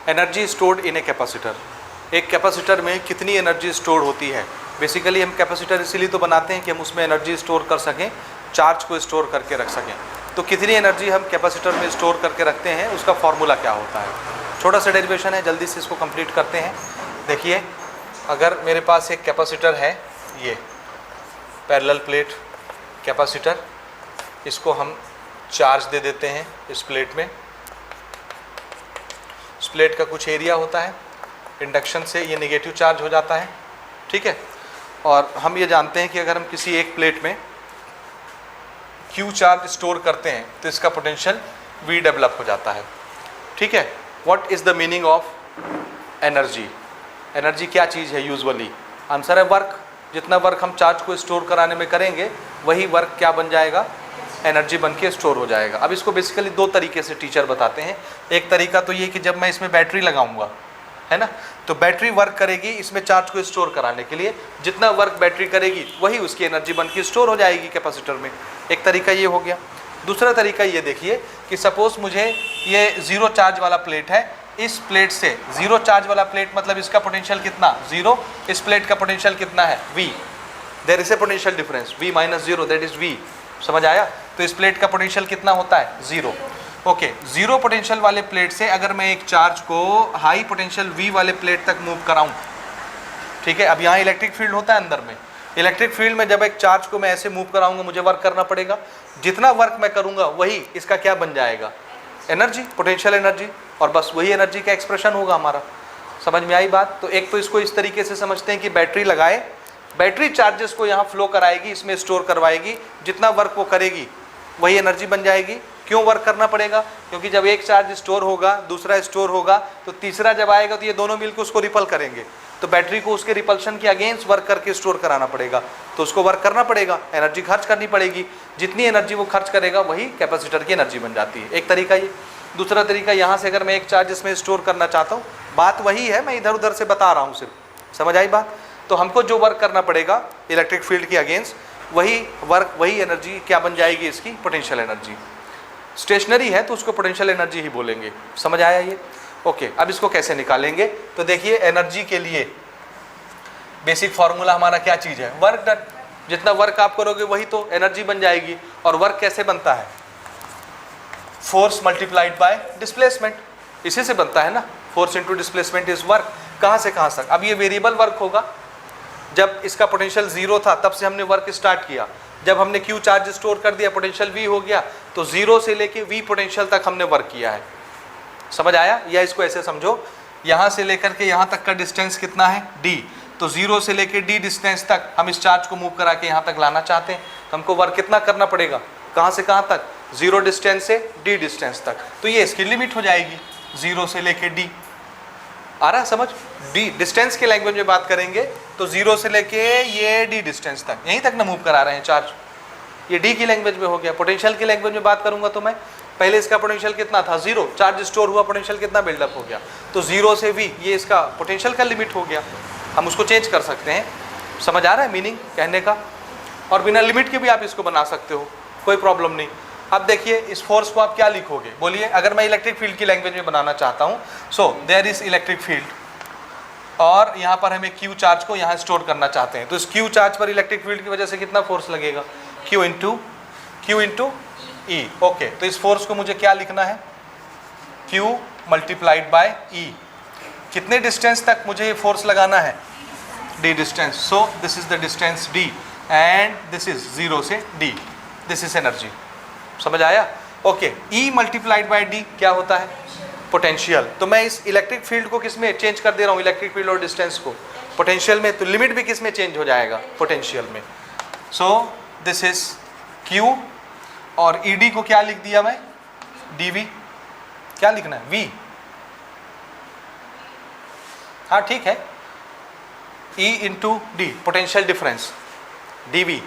Energy stored in a capacitor. एक capacitor में कितनी एनर्जी स्टोर होती है। बेसिकली हम कैपेसिटर इसीलिए तो बनाते हैं कि हम उसमें एनर्जी स्टोर कर सकें, चार्ज को स्टोर करके रख सकें। तो कितनी एनर्जी हम कैपेसिटर में स्टोर करके रखते हैं, उसका फॉर्मूला क्या होता है। छोटा सा डेरिवेशन है, जल्दी से इसको कंप्लीट करते हैं। देखिए, अगर मेरे पास एक कैपेसिटर है, ये पैरेलल प्लेट कैपेसिटर, इसको हम चार्ज दे देते हैं इस प्लेट में। इस प्लेट का कुछ एरिया होता है, इंडक्शन से ये नेगेटिव चार्ज हो जाता है, ठीक है। और हम ये जानते हैं कि अगर हम किसी एक प्लेट में Q चार्ज स्टोर करते हैं तो इसका पोटेंशियल V डेवलप हो जाता है, ठीक है। What is the meaning of energy. Energy क्या चीज़ है यूजुअली, आंसर है वर्क। जितना वर्क हम चार्ज को स्टोर कराने में करेंगे, वही वर्क क्या बन जाएगा, एनर्जी बन के स्टोर हो जाएगा। अब इसको बेसिकली दो तरीके से टीचर बताते हैं। एक तरीका तो ये कि जब मैं इसमें बैटरी लगाऊंगा, है ना, तो बैटरी वर्क करेगी इसमें चार्ज को स्टोर कराने के लिए। जितना वर्क बैटरी करेगी वही उसकी एनर्जी बन के स्टोर हो जाएगी कैपेसिटर में। एक तरीका ये हो गया। दूसरा तरीका ये देखिए कि सपोज मुझे ये ज़ीरो चार्ज वाला प्लेट है, इस प्लेट से ज़ीरो चार्ज वाला प्लेट मतलब इसका पोटेंशियल कितना, ज़ीरो। इस प्लेट का पोटेंशियल कितना है, V। There is a potential difference, V minus zero, that is V। समझ आया। तो इस प्लेट का पोटेंशियल कितना होता है, ज़ीरो। ओके, ज़ीरो पोटेंशियल वाले प्लेट से अगर मैं एक चार्ज को हाई पोटेंशियल V वाले प्लेट तक मूव कराऊं, ठीक है। अब यहाँ इलेक्ट्रिक फील्ड होता है अंदर में। इलेक्ट्रिक फील्ड में जब एक चार्ज को मैं ऐसे मूव कराऊंगा, मुझे वर्क करना पड़ेगा। जितना वर्क मैं करूंगा वही इसका क्या बन जाएगा, एनर्जी, पोटेंशियल एनर्जी। और बस वही एनर्जी का एक्सप्रेशन होगा हमारा। समझ में आई बात। तो एक तो इसको इस तरीके से समझते हैं कि बैटरी लगाए, बैटरी चार्जेस को यहाँ फ्लो कराएगी, इसमें स्टोर करवाएगी। जितना वर्क वो करेगी वही एनर्जी बन जाएगी। क्यों वर्क करना पड़ेगा, क्योंकि जब एक चार्ज स्टोर होगा, दूसरा स्टोर होगा, तो तीसरा जब आएगा तो ये दोनों मिलकर उसको रिपल करेंगे। तो बैटरी को उसके रिपल्शन के अगेंस्ट वर्क करके स्टोर कराना पड़ेगा। तो उसको वर्क करना पड़ेगा, एनर्जी खर्च करनी पड़ेगी। जितनी एनर्जी वो खर्च करेगा वही कैपेसिटर की एनर्जी बन जाती है। एक तरीका ये। दूसरा तरीका, यहाँ से अगर मैं एक चार्ज इसमें स्टोर करना चाहता हूँ, बात वही है, मैं इधर उधर से बता रहा हूँ सिर्फ। समझ आई बात। तो हमको जो वर्क करना पड़ेगा इलेक्ट्रिक फील्ड के अगेंस्ट, वही वर्क, वही एनर्जी क्या बन जाएगी, इसकी पोटेंशियल एनर्जी। स्टेशनरी है तो उसको पोटेंशियल एनर्जी ही बोलेंगे। समझ आया ये। ओके, अब इसको कैसे निकालेंगे। तो देखिए, एनर्जी के लिए बेसिक फार्मूला हमारा क्या चीज़ है, वर्क डन। जितना वर्क आप करोगे वही तो एनर्जी बन जाएगी। और वर्क कैसे बनता है, फोर्स मल्टीप्लाइड बाय डिस्प्लेसमेंट, इसी से बनता है ना। Force into displacement is work. कहाँ से कहाँ तक। अब ये वेरिएबल वर्क होगा। जब इसका पोटेंशियल ज़ीरो था तब से हमने वर्क स्टार्ट किया। जब हमने Q चार्ज स्टोर कर दिया, पोटेंशियल V हो गया, तो ज़ीरो से लेके V पोटेंशियल तक हमने वर्क किया है। समझ आया। या इसको ऐसे समझो, यहाँ से लेकर के यहाँ तक का डिस्टेंस कितना है, D। तो ज़ीरो से लेके D डिस्टेंस तक हम इस चार्ज को मूव करा के यहाँ तक लाना चाहते हैं, तो हमको वर्क कितना करना पड़ेगा, कहाँ से कहाँ तक, ज़ीरो डिस्टेंस से D डिस्टेंस तक। तो ये इसकी लिमिट हो जाएगी, ज़ीरो से लेके D। आ रहा है समझ। D डिस्टेंस के लैंग्वेज में बात करेंगे तो ज़ीरो से लेके ये D डिस्टेंस तक, यहीं तक ना मूव करा रहे हैं चार्ज। ये D की लैंग्वेज में हो गया। पोटेंशियल की लैंग्वेज में बात करूंगा तो मैं, पहले इसका पोटेंशियल कितना था, ज़ीरो। चार्ज स्टोर हुआ, पोटेंशियल कितना बिल्डअप हो गया, तो ज़ीरो से V, ये इसका पोटेंशियल का लिमिट हो गया। हम उसको चेंज कर सकते हैं। समझ आ रहा है मीनिंग कहने का। और बिना लिमिट के भी आप इसको बना सकते हो, कोई प्रॉब्लम नहीं। अब देखिए, इस फोर्स को आप क्या लिखोगे, बोलिए। अगर मैं इलेक्ट्रिक फील्ड की लैंग्वेज में बनाना चाहता हूँ, so there is electric field, और यहाँ पर हमें Q चार्ज को यहाँ स्टोर करना चाहते हैं। तो इस Q चार्ज पर इलेक्ट्रिक फील्ड की वजह से कितना फोर्स लगेगा, Q इंटू E। ओके, तो इस फोर्स को मुझे क्या लिखना है, Q मल्टीप्लाइड बाय E। कितने डिस्टेंस तक मुझे ये फोर्स लगाना है, D distance. So this is the distance D and this is zero से D, दिस इज एनर्जी। समझ आया। Okay, E multiplied by D क्या होता है, पोटेंशियल। तो मैं इस इलेक्ट्रिक फील्ड को किस में चेंज कर दे रहा हूँ, इलेक्ट्रिक फील्ड और डिस्टेंस को पोटेंशियल में। तो लिमिट भी किस में चेंज हो जाएगा, पोटेंशियल में। सो दिस इज Q, और ED को क्या लिख दिया मैं, dV। क्या लिखना है, V। हाँ ठीक है, E into D, potential difference, dV।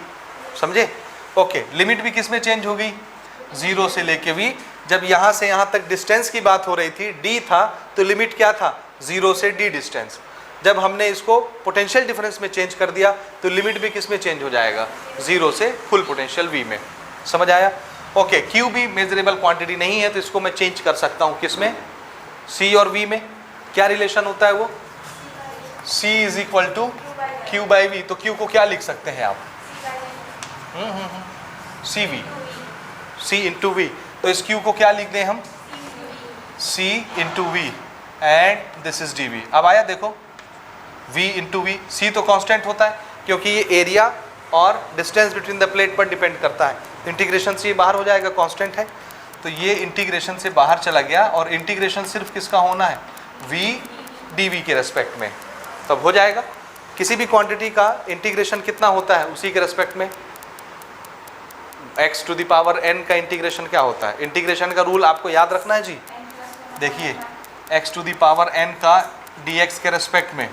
समझे। ओके, लिमिट भी किस में चेंज हो गई, ज़ीरो से लेके V। जब यहाँ से यहाँ तक डिस्टेंस की बात हो रही थी, D था, तो लिमिट क्या था, ज़ीरो से D डिस्टेंस। जब हमने इसको पोटेंशियल डिफरेंस में चेंज कर दिया तो लिमिट भी किस में चेंज हो जाएगा, ज़ीरो से फुल पोटेंशियल V में। समझ आया। ओके, Q भी मेजरेबल क्वांटिटी नहीं है, तो इसको मैं चेंज कर सकता हूँ किस में, C और V में। क्या रिलेशन होता है वो? C is equal to Q by V. तो Q को क्या लिख सकते हैं आप? CV, C into V. तो इस Q को क्या लिख दें हम? C into V and this is dV। अब आया देखो, V इंटू वी। C तो कांस्टेंट होता है क्योंकि ये एरिया और डिस्टेंस बिटवीन द प्लेट पर डिपेंड करता है। इंटीग्रेशन से ये बाहर हो जाएगा, कांस्टेंट है। तो ये इंटीग्रेशन से बाहर चला गया और इंटीग्रेशन सिर्फ किसका होना है? V dV के रेस्पेक्ट में। तब हो जाएगा। किसी भी क्वांटिटी का इंटीग्रेशन कितना होता है उसी के रेस्पेक्ट में। x to the power n का इंटीग्रेशन क्या होता है? इंटीग्रेशन का रूल आपको याद रखना है जी। देखिए x to the power n का dx के रेस्पेक्ट में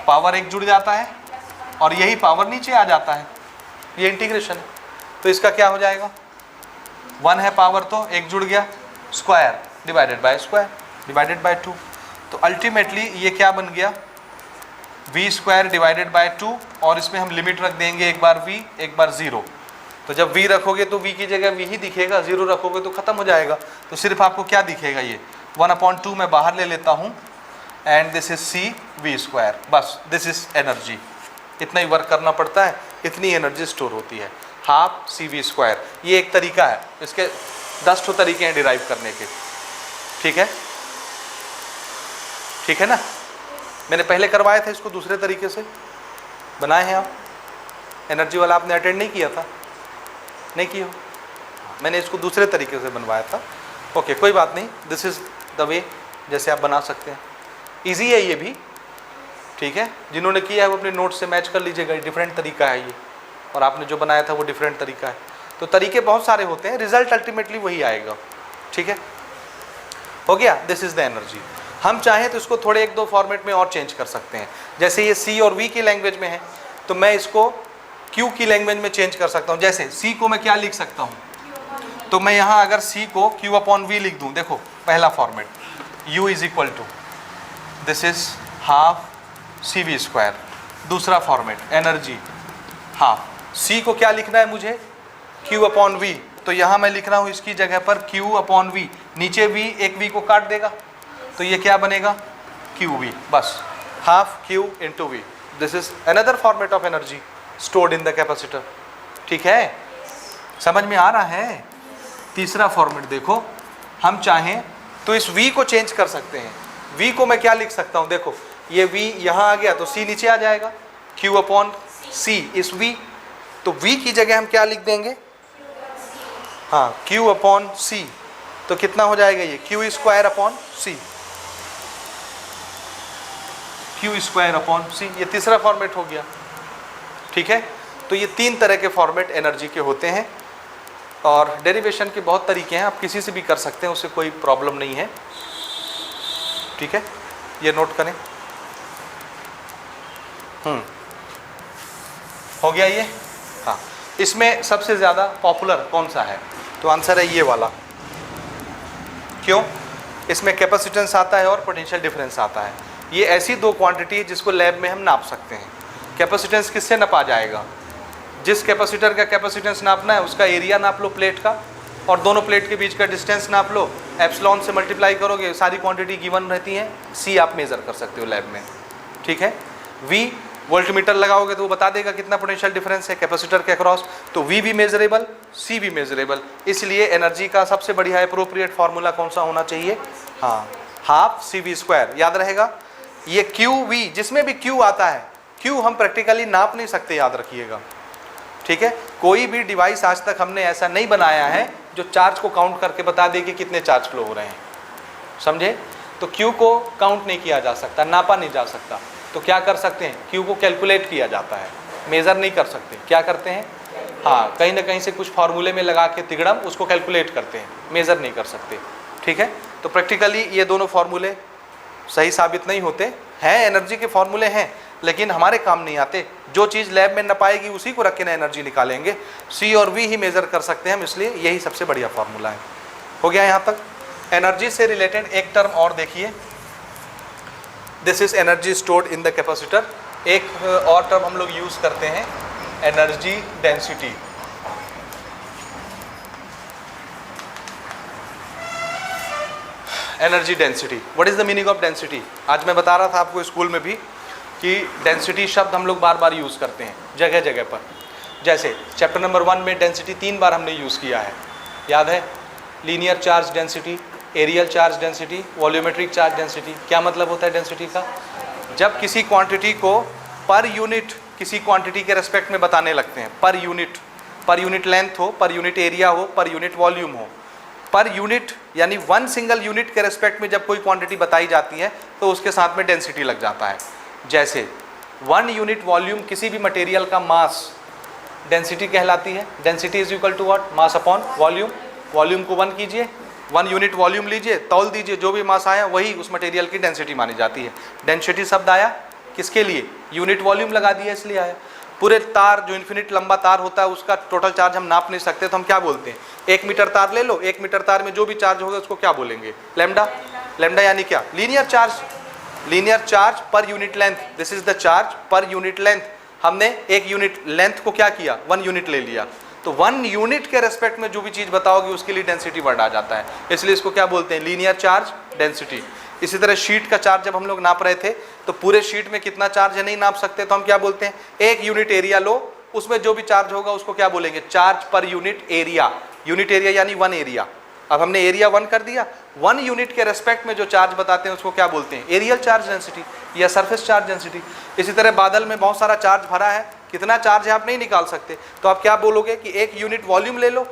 पावर एक जुड़ जाता है और यही पावर नीचे आ जाता है, ये इंटीग्रेशन है। तो इसका क्या हो जाएगा? 1 है पावर तो एक जुड़ गया, square divided by square divided by 2। तो अल्टीमेटली ये क्या बन गया? v स्क्वायर डिवाइडेड बाय 2 और इसमें हम लिमिट रख देंगे, एक बार v एक बार 0। तो जब v रखोगे तो v की जगह v ही दिखेगा, 0 रखोगे तो खत्म हो जाएगा। तो सिर्फ आपको क्या दिखेगा? ये 1/2 मैं बाहर ले लेता हूँ and this is c v square. बस दिस इज एनर्जी। इतना ही वर्क करना पड़ता है, इतनी एनर्जी स्टोर होती है, हाफ CV स्क्वायर। ये एक तरीका है, इसके 10 ठो तरीके हैं डिराइव करने के। ठीक है, ठीक है ना? मैंने पहले करवाया था इसको दूसरे तरीके से, बनाए हैं आप। एनर्जी वाला आपने अटेंड नहीं किया था? नहीं किया हो? मैंने इसको दूसरे तरीके से बनवाया था। ओके, कोई बात नहीं, दिस इज़ द वे जैसे आप बना सकते हैं। ईजी है ये भी, ठीक है। जिन्होंने किया है वो अपने नोट से मैच कर लीजिएगा, डिफरेंट तरीका है ये, और आपने जो बनाया था वो डिफरेंट तरीका है। तो तरीके बहुत सारे होते हैं, रिजल्ट अल्टीमेटली वही आएगा। ठीक है, हो गया। This is the energy. हम चाहें तो इसको थोड़े 1-2 फॉर्मेट में और चेंज कर सकते हैं। जैसे ये C और V की लैंग्वेज में है तो मैं इसको Q की लैंग्वेज में चेंज कर सकता हूँ। जैसे C को मैं क्या लिख सकता हूँ? तो मैं यहाँ अगर C को Q/V लिख दूँ, देखो पहला format, U is equal to this is half CV square. दूसरा फॉर्मेट एनर्जी हाफ। C को क्या लिखना है मुझे? Q/V। तो यहाँ मैं लिख रहा हूँ इसकी जगह पर Q/V। नीचे V एक V को काट देगा तो ये क्या बनेगा? QV। बस half Q into V। This is another format of energy stored in the capacitor. ठीक है, समझ में आ रहा है? तीसरा फॉर्मेट देखो, हम चाहें तो इस V को चेंज कर सकते हैं। V को मैं क्या लिख सकता हूँ? देखो ये V यहाँ आ गया तो C नीचे आ जाएगा, Q/C इस V। तो V की जगह हम क्या लिख देंगे? हाँ, Q/C। तो कितना हो जाएगा ये? Q square upon C। Q square upon C, ये तीसरा फॉर्मेट हो गया। ठीक है, तो ये 3 तरह के फॉर्मेट एनर्जी के होते हैं और डेरिवेशन के बहुत तरीके हैं, आप किसी से भी कर सकते हैं, उससे कोई प्रॉब्लम नहीं है। ठीक है, ये नोट करें। हो गया ये? हाँ, इसमें सबसे ज़्यादा पॉपुलर कौन सा है? तो आंसर है ये वाला। क्यों? इसमें कैपेसिटेंस आता है और पोटेंशियल डिफरेंस आता है। ये ऐसी 2 क्वांटिटी है जिसको लैब में हम नाप सकते हैं। कैपेसिटेंस किससे नापा जाएगा? जिस कैपेसिटर का कैपेसिटेंस नापना है उसका एरिया नाप लो प्लेट का, और दोनों प्लेट के बीच का डिस्टेंस नाप लो, एप्सिलॉन से मल्टीप्लाई करोगे, सारी क्वांटिटी गिवन रहती हैं। C आप मेज़र कर सकते हो लैब में। ठीक है, V वोल्टमीटर लगाओगे तो वो बता देगा कितना पोटेंशियल डिफरेंस है कैपेसिटर के अक्रॉस। तो V भी मेजरेबल, C भी मेजरेबल। इसलिए एनर्जी का सबसे बढ़िया अप्रोप्रिएट फार्मूला कौन सा होना चाहिए? हाँ, हाफ CV स्क्वायर। याद रहेगा, ये QV जिसमें भी Q आता है, Q हम प्रैक्टिकली नाप नहीं सकते, याद रखिएगा। ठीक है, कोई भी डिवाइस आज तक हमने ऐसा नहीं बनाया है जो चार्ज को काउंट करके बता दे कि कितने चार्ज फ्लो हो रहे हैं। समझे? तो Q को काउंट नहीं किया जा सकता, नापा नहीं जा सकता। तो क्या कर सकते हैं? Q को कैलकुलेट किया जाता है, मेज़र नहीं कर सकते। क्या करते हैं? हाँ, कहीं ना कहीं से कुछ फार्मूले में लगा के तिगड़म उसको कैलकुलेट करते हैं, मेज़र नहीं कर सकते। ठीक है, तो प्रैक्टिकली ये दोनों फार्मूले सही साबित नहीं होते हैं। एनर्जी के फार्मूले हैं लेकिन हमारे काम नहीं आते। जो चीज़ लैब में न पाएगी उसी को रख के ना एनर्जी निकालेंगे। C और V ही मेज़र कर सकते हैं हम, इसलिए यही सबसे बढ़िया फार्मूला है। हो गया यहाँ तक? एनर्जी से रिलेटेड एक टर्म और देखिए, this is energy stored in the capacitor. एक और टर्म हम लोग यूज़ करते हैं, energy density. Energy density. What is the meaning of density? आज मैं बता रहा था आपको स्कूल में भी कि डेंसिटी शब्द हम लोग बार बार यूज़ करते हैं जगह जगह पर। जैसे चैप्टर नंबर 1 में डेंसिटी 3 बार हमने यूज़ किया है, याद है? Linear charge density, areal charge density, volumetric charge density. क्या मतलब होता है डेंसिटी का? जब किसी क्वांटिटी को पर यूनिट किसी क्वांटिटी के रेस्पेक्ट में बताने लगते हैं, पर यूनिट लेंथ हो, पर यूनिट एरिया हो, पर यूनिट वॉल्यूम हो, पर यूनिट यानी वन सिंगल यूनिट के रेस्पेक्ट में जब कोई क्वांटिटी बताई जाती है तो उसके साथ में डेंसिटी लग जाता है। जैसे 1 यूनिट वॉल्यूम किसी भी मटेरियल का मास डेंसिटी कहलाती है। Density is equal to what? Mass upon volume. Volume को 1 कीजिए, 1 यूनिट वॉल्यूम लीजिए, तौल दीजिए, जो भी मास आया वही उस मटेरियल की डेंसिटी मानी जाती है। डेंसिटी शब्द आया किसके लिए? यूनिट वॉल्यूम लगा दिया इसलिए आया। पूरे तार जो इन्फिनिट लंबा तार होता है उसका टोटल चार्ज हम नाप नहीं सकते तो हम क्या बोलते हैं? 1 मीटर तार ले लो, 1 मीटर तार में जो भी चार्ज होगा उसको क्या बोलेंगे? लैम्डा। लैम्डा यानी क्या? Linear charge. Linear charge per unit length, this is the charge per unit length. हमने 1 यूनिट लेंथ को क्या किया? 1 यूनिट ले लिया, तो 1 यूनिट के रेस्पेक्ट में जो भी चीज़ बताओगे उसके लिए डेंसिटी वर्ड आ जाता है, इसलिए इसको क्या बोलते हैं? Linear charge density. इसी तरह शीट का चार्ज जब हम लोग नाप रहे थे तो पूरे शीट में कितना चार्ज है नहीं नाप सकते तो हम क्या बोलते हैं? 1 यूनिट एरिया लो, उसमें जो भी चार्ज होगा उसको क्या बोलेंगे? Charge per unit area. Unit area यानी 1 एरिया। अब हमने एरिया 1 कर दिया, 1 यूनिट के रेस्पेक्ट में जो चार्ज बताते हैं उसको क्या बोलते हैं? एरियल चार्ज डेंसिटी या सरफेस चार्ज डेंसिटी। इसी तरह बादल में बहुत सारा चार्ज भरा है, कितना चार्ज है आप नहीं निकाल सकते, तो आप क्या बोलोगे कि 1 यूनिट वॉल्यूम ले लो,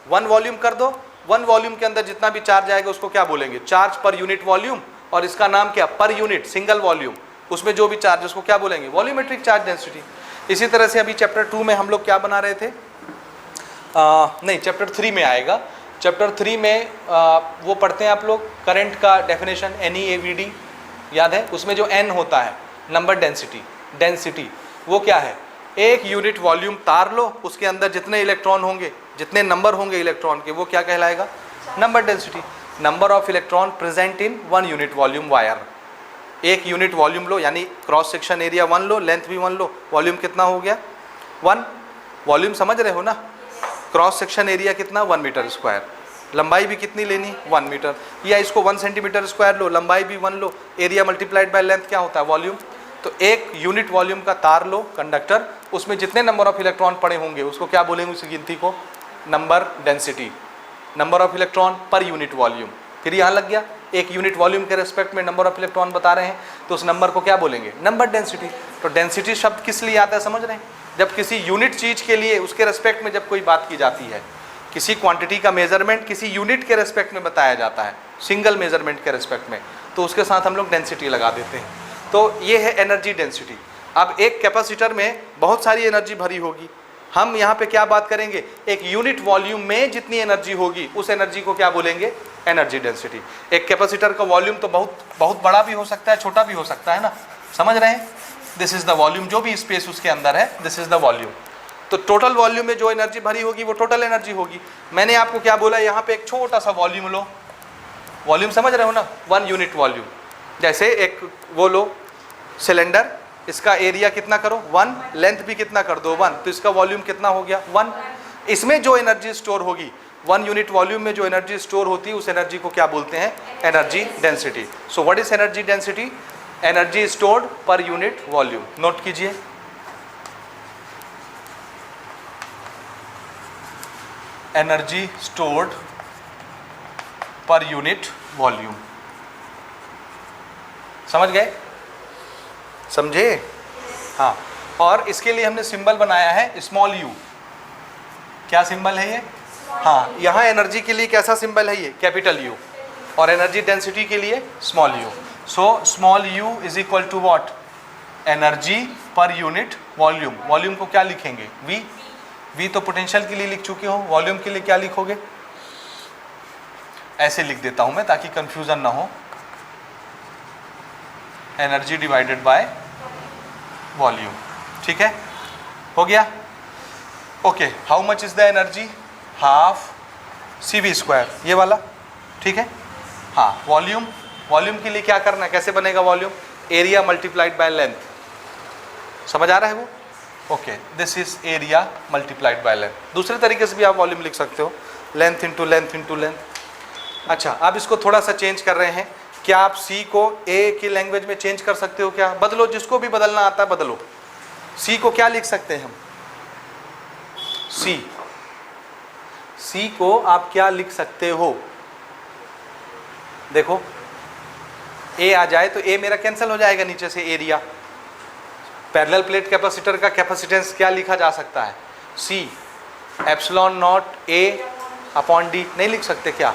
1 वॉल्यूम कर दो, 1 वॉल्यूम के अंदर जितना भी चार्ज आएगा उसको क्या बोलेंगे? चार्ज पर यूनिट वॉल्यूम, और इसका नाम क्या? पर यूनिट सिंगल वॉल्यूम, उसमें जो भी चार्ज उसको क्या बोलेंगे? Volumetric charge density. इसी तरह से अभी चैप्टर 2 में हम लोग क्या बना रहे थे? नहीं, चैप्टर 3 में आएगा। चैप्टर 3 में वो पढ़ते हैं आप लोग करंट का डेफिनेशन, NEAVD, याद है? उसमें जो N होता है नंबर डेंसिटी, डेंसिटी वो क्या है? 1 यूनिट वॉल्यूम तार लो, उसके अंदर जितने इलेक्ट्रॉन होंगे, जितने नंबर होंगे इलेक्ट्रॉन के, वो क्या कहलाएगा? Number density. Number of electron present in 1 unit volume wire. 1 unit volume low यानी क्रॉस सेक्शन एरिया 1 लो, लेंथ भी 1 लो, वॉल्यूम कितना हो गया? 1। वॉल्यूम समझ रहे हो ना? क्रॉस सेक्शन एरिया कितना? 1 मीटर स्क्वायर। लंबाई भी कितनी लेनी? 1 मीटर। या इसको 1 सेंटीमीटर स्क्वायर लो, लंबाई भी 1 लो, एरिया मल्टीप्लाइड बाय लेंथ क्या होता है? वॉल्यूम। तो 1 यूनिट वॉल्यूम का तार लो, कंडक्टर, उसमें जितने नंबर ऑफ इलेक्ट्रॉन पड़े होंगे उसको क्या बोलेंगे? उस गिनती को number density. Number of electron पर यूनिट वॉल्यूम। फिर यहाँ लग गया 1 यूनिट वॉल्यूम के रेस्पेक्ट में नंबर ऑफ इलेक्ट्रॉन बता रहे हैं तो उस नंबर को क्या बोलेंगे? Number density. तो डेंसिटी शब्द किस लिए आता है समझ रहे हैं? जब किसी यूनिट चीज़ के लिए उसके रेस्पेक्ट में जब कोई बात की जाती है, किसी क्वांटिटी का मेजरमेंट किसी यूनिट के रेस्पेक्ट में बताया जाता है, सिंगल मेजरमेंट के रेस्पेक्ट में, तो उसके साथ हम लोग डेंसिटी लगा देते हैं। तो ये है एनर्जी डेंसिटी। अब एक कैपेसिटर में बहुत सारी एनर्जी भरी होगी, हम यहाँ पे क्या बात करेंगे? 1 यूनिट वॉल्यूम में जितनी एनर्जी होगी उस एनर्जी को क्या बोलेंगे? Energy density. एक कैपेसिटर का वॉल्यूम तो बहुत बड़ा भी हो सकता है, छोटा भी हो सकता है ना, समझ रहे हैं? दिस इज द वॉल्यूम, जो भी स्पेस उसके अंदर है दिस इज द वॉल्यूम। तो टोटल वॉल्यूम में जो एनर्जी भरी होगी वो टोटल एनर्जी होगी। मैंने आपको क्या बोला? यहाँ पे एक छोटा सा वॉल्यूम लो, वॉल्यूम समझ रहे हो ना? 1 यूनिट वॉल्यूम। जैसे एक वो लो सिलेंडर, इसका एरिया कितना करो? 1, लेंथ भी कितना कर दो? 1, तो इसका वॉल्यूम कितना हो गया? 1। इसमें जो एनर्जी स्टोर होगी 1 यूनिट वॉल्यूम में जो एनर्जी स्टोर होती है उस एनर्जी को क्या बोलते हैं? Energy density. So what is energy density? Energy stored per unit volume. Note कीजिए, energy stored per unit volume. समझ गए? समझे? हाँ। और इसके लिए हमने सिंबल बनाया है स्मॉल यू। क्या सिंबल है ये? हाँ, यहाँ एनर्जी के लिए कैसा सिंबल है ये? Capital U. और एनर्जी डेंसिटी के लिए small U. So small U is equal to what? Energy पर यूनिट वॉल्यूम। वॉल्यूम को क्या लिखेंगे? वी। वी तो पोटेंशियल के लिए लिख चुके हो, वॉल्यूम के लिए क्या लिखोगे? ऐसे लिख देता हूं मैं ताकि कंफ्यूजन ना हो। Energy divided by volume. ठीक है, हो गया? Okay, how much is the energy? Half CV², ये वाला। ठीक है, हाँ। वॉल्यूम, वॉल्यूम के लिए क्या करना है? कैसे बनेगा volume? Area multiplied by length. समझ आ रहा है वो? Okay, this is area multiplied by length. दूसरे तरीके से भी आप वॉल्यूम लिख सकते हो, length into length into length. अच्छा, आप इसको थोड़ा सा चेंज कर रहे हैं। क्या आप सी को ए की लैंग्वेज में चेंज कर सकते हो? क्या बदलो, जिसको भी बदलना आता है बदलो। सी को क्या लिख सकते हैं हम? सी को आप क्या लिख सकते हो? देखो ए आ जाए तो ए मेरा कैंसिल हो जाएगा नीचे से, एरिया। पैरेलल प्लेट कैपेसिटर का कैपेसिटेंस क्या लिखा जा सकता है? C epsilon nought A upon D. नहीं लिख सकते क्या?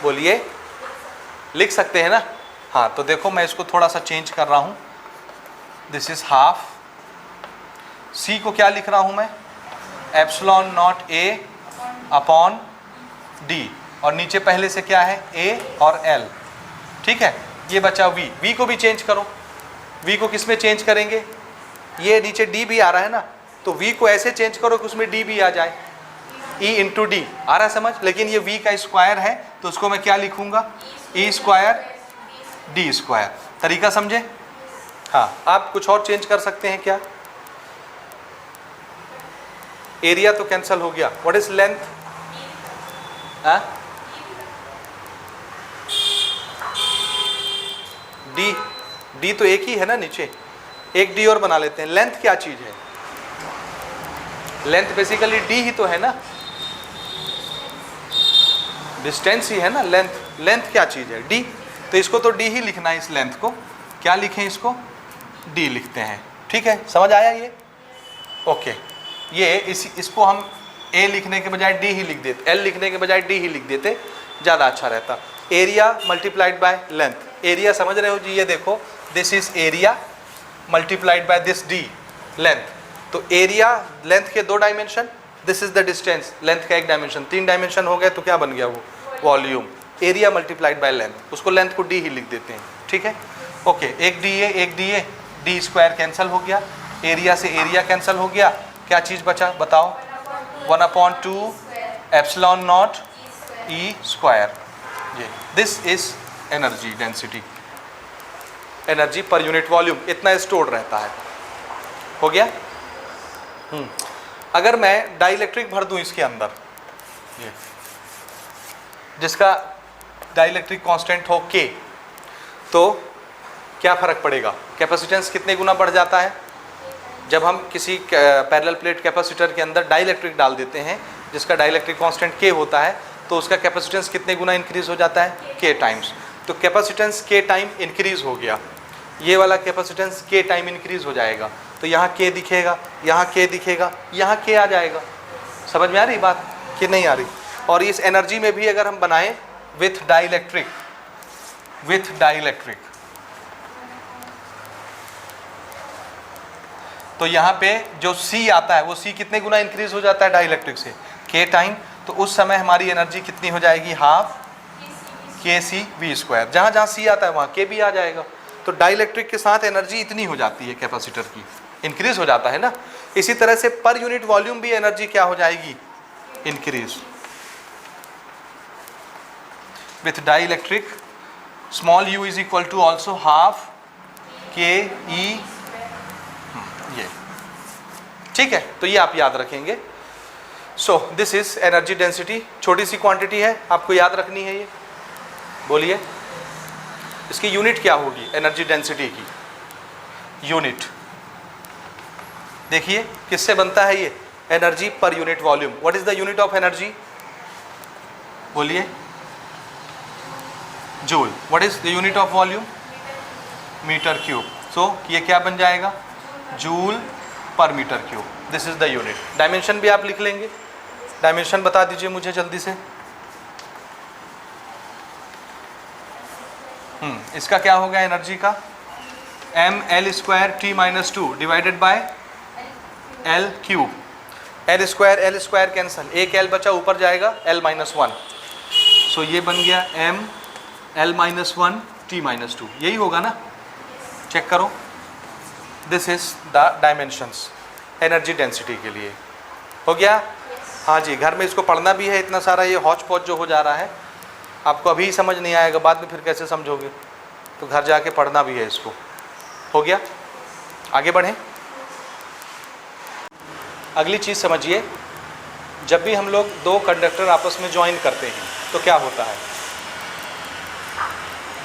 बोलिए, लिख सकते हैं ना? हाँ, तो देखो मैं इसको थोड़ा सा चेंज कर रहा हूँ। This is half. सी को क्या लिख रहा हूँ मैं? Epsilon nought A upon D, और नीचे पहले से क्या है? ए और एल। ठीक है, ये बचा वी। वी को भी चेंज करो। वी को किस में चेंज करेंगे? ये नीचे डी भी आ रहा है ना, तो वी को ऐसे चेंज करो कि उसमें डी भी आ जाए। ई इंटू डी आ रहा है समझ? लेकिन ये वी का स्क्वायर है तो उसको मैं क्या लिखूंगा? E square D square. तरीका समझे? हाँ, आप कुछ और चेंज कर सकते हैं क्या? एरिया तो कैंसिल हो गया। What is length? D, D तो एक ही है ना नीचे, एक डी और बना लेते हैं। लेंथ क्या चीज है? लेंथ बेसिकली डी ही तो है ना, डिस्टेंस ही है ना लेंथ। लेंथ क्या चीज है? डी। तो इसको तो डी ही लिखना है। इस लेंथ को क्या लिखें? इसको डी लिखते हैं। ठीक है, समझ आया ये? ओके, ये इसको हम ए लिखने के बजाय डी ही लिख देते, एल लिखने के बजाय डी ही लिख देते, ज़्यादा अच्छा रहता। Area multiplied by length. Area समझ रहे हो जी? ये देखो, this is area multiplied by this D, length. तो एरिया लेंथ के 2 dimension, this is the distance, length का 1 डायमेंशन, 3 डायमेंशन हो गए तो क्या बन गया? वो volume. Area multiplied by length, उसको लेंथ को डी ही लिख देते हैं। ठीक है, ओके। एक D A, D square cancel हो गया, एरिया से एरिया कैंसिल हो गया। क्या चीज़ बचा बताओ? 1/2 एप्सिलॉन नॉट ई स्क्वायर। ये this is energy density, energy पर यूनिट वॉल्यूम। इतना स्टोर रहता है। हो गया? अगर मैं डाइलेक्ट्रिक भर दूं इसके अंदर, ये जिसका डाइलेक्ट्रिक कांस्टेंट हो के, तो क्या फर्क पड़ेगा? कैपेसिटेंस कितने गुना बढ़ जाता है? जब हम किसी पैरेलल प्लेट कैपेसिटर के अंदर डाइलेक्ट्रिक डाल देते हैं जिसका डाइलेक्ट्रिक कांस्टेंट के होता है, तो उसका कैपेसिटेंस कितने गुना इंक्रीज हो जाता है? के टाइम्स। तो कैपेसिटेंस के टाइम इंक्रीज हो गया, ये वाला कैपेसिटेंस के टाइम इंक्रीज हो जाएगा। तो यहाँ के दिखेगा, यहाँ के दिखेगा, यहाँ के आ जाएगा। समझ में आ रही बात कि नहीं आ रही? और इस एनर्जी में भी अगर हम बनाएं विथ डाइलेक्ट्रिक, तो यहाँ पे जो C आता है वो C कितने गुना इंक्रीज हो जाता है डाइलेक्ट्रिक से? K time. तो उस समय हमारी एनर्जी कितनी हो जाएगी? Half KC/V²। जहाँ जहाँ C आता है वहाँ K भी आ जाएगा। तो डाइलेक्ट्रिक के साथ एनर्जी इतनी हो जाती है, कैपेसिटर की इंक्रीज हो जाता है ना। इसी तरह से पर यूनिट वॉल्यूम भी एनर्जी क्या हो जाएगी? Increase. With dielectric small u is equal to also half KE। ये ठीक है, तो ये आप याद रखेंगे। So this is energy density. छोटी सी क्वांटिटी है, आपको याद रखनी है ये। बोलिए, इसकी यूनिट क्या होगी एनर्जी डेंसिटी की? यूनिट देखिए किससे बनता है ये? एनर्जी पर unit volume. What is the unit of energy? बोलिए, joule. What is the unit of volume? Metre cube. So ये क्या बन जाएगा? Joule per metre cube. This is the unit. Dimension भी आप लिख लेंगे। डायमेंशन बता दीजिए मुझे जल्दी से। इसका क्या होगा एनर्जी का? mL²T-2 divided by L cube. L square cancel, एक L बचा, ऊपर जाएगा L-1। सो ये बन गया mL-1T-2। यही होगा ना? चेक करो। This is the dimensions energy density के लिए। हो गया? हाँ जी, घर में इसको पढ़ना भी है। इतना सारा ये हौच पौच जो हो जा रहा है आपको अभी समझ नहीं आएगा, बाद में फिर कैसे समझोगे? तो घर जाके पढ़ना भी है इसको। हो गया? आगे बढ़ें। अगली चीज़ समझिए, जब भी हम लोग 2 कंडक्टर आपस में ज्वाइन करते हैं तो क्या होता है?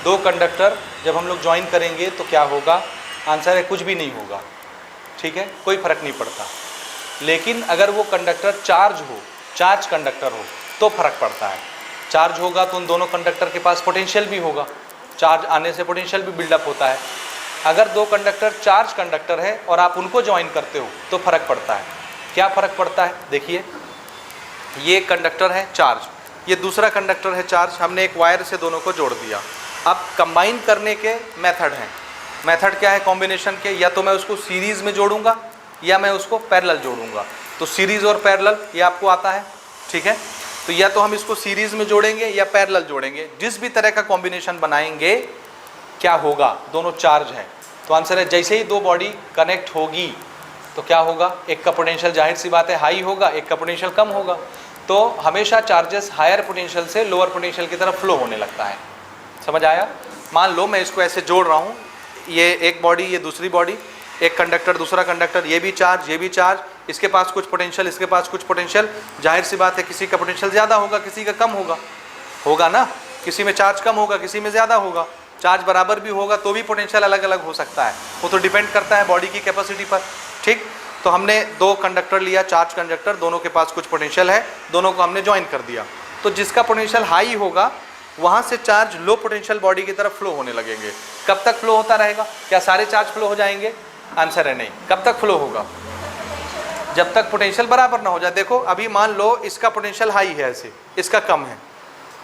दो कंडक्टर जब हम लोग ज्वाइन करेंगे तो क्या होगा? आंसर है कुछ भी नहीं होगा, ठीक है, कोई फर्क नहीं पड़ता। लेकिन अगर वो कंडक्टर चार्ज हो, चार्ज कंडक्टर हो, तो फर्क पड़ता है। चार्ज होगा तो उन दोनों कंडक्टर के पास पोटेंशियल भी होगा, चार्ज आने से पोटेंशियल भी बिल्डअप होता है। अगर दो कंडक्टर चार्ज कंडक्टर है और आप उनको ज्वाइन करते हो तो फर्क पड़ता है। क्या फर्क पड़ता है? देखिए, ये कंडक्टर है चार्ज, ये दूसरा कंडक्टर है चार्ज, हमने एक वायर से दोनों को जोड़ दिया। अब कंबाइन करने के मेथड हैं। मेथड क्या है कॉम्बिनेशन के? या तो मैं उसको सीरीज़ में जोड़ूंगा या मैं उसको पैरेलल जोड़ूंगा। तो सीरीज़ और पैरेलल ये आपको आता है, ठीक है। तो या तो हम इसको सीरीज़ में जोड़ेंगे या पैरेलल जोड़ेंगे। जिस भी तरह का कॉम्बिनेशन बनाएंगे क्या होगा? दोनों चार्ज हैं, तो आंसर है जैसे ही दो बॉडी कनेक्ट होगी तो क्या होगा? एक का पोटेंशियल जाहिर सी बात है हाई होगा, एक का पोटेंशियल कम होगा। तो हमेशा चार्जेस हायर पोटेंशियल से लोअर पोटेंशियल की तरफ फ्लो होने लगता है। समझ आया? मान लो मैं इसको ऐसे जोड़ रहा हूँ, ये एक बॉडी, ये दूसरी बॉडी, एक कंडक्टर दूसरा कंडक्टर, ये भी चार्ज ये भी चार्ज, इसके पास कुछ पोटेंशियल इसके पास कुछ पोटेंशियल। जाहिर सी बात है किसी का पोटेंशियल ज़्यादा होगा किसी का कम होगा, होगा ना? किसी में चार्ज कम होगा किसी में ज़्यादा होगा, चार्ज बराबर भी होगा तो भी पोटेंशियल अलग अलग हो सकता है। वो तो डिपेंड करता है बॉडी की कैपेसिटी पर, ठीक। तो हमने दो कंडक्टर लिया, चार्ज कंडक्टर, दोनों के पास कुछ पोटेंशियल है, दोनों को हमने ज्वाइन कर दिया। तो जिसका पोटेंशियल हाई होगा वहाँ से चार्ज लो पोटेंशियल बॉडी की तरफ फ्लो होने लगेंगे। कब तक फ्लो होता रहेगा? क्या सारे चार्ज फ्लो हो जाएंगे? आंसर है नहीं। कब तक फ्लो होगा? जब तक पोटेंशियल बराबर ना हो जाए। देखो अभी मान लो इसका पोटेंशियल हाई है ऐसे, इसका कम है,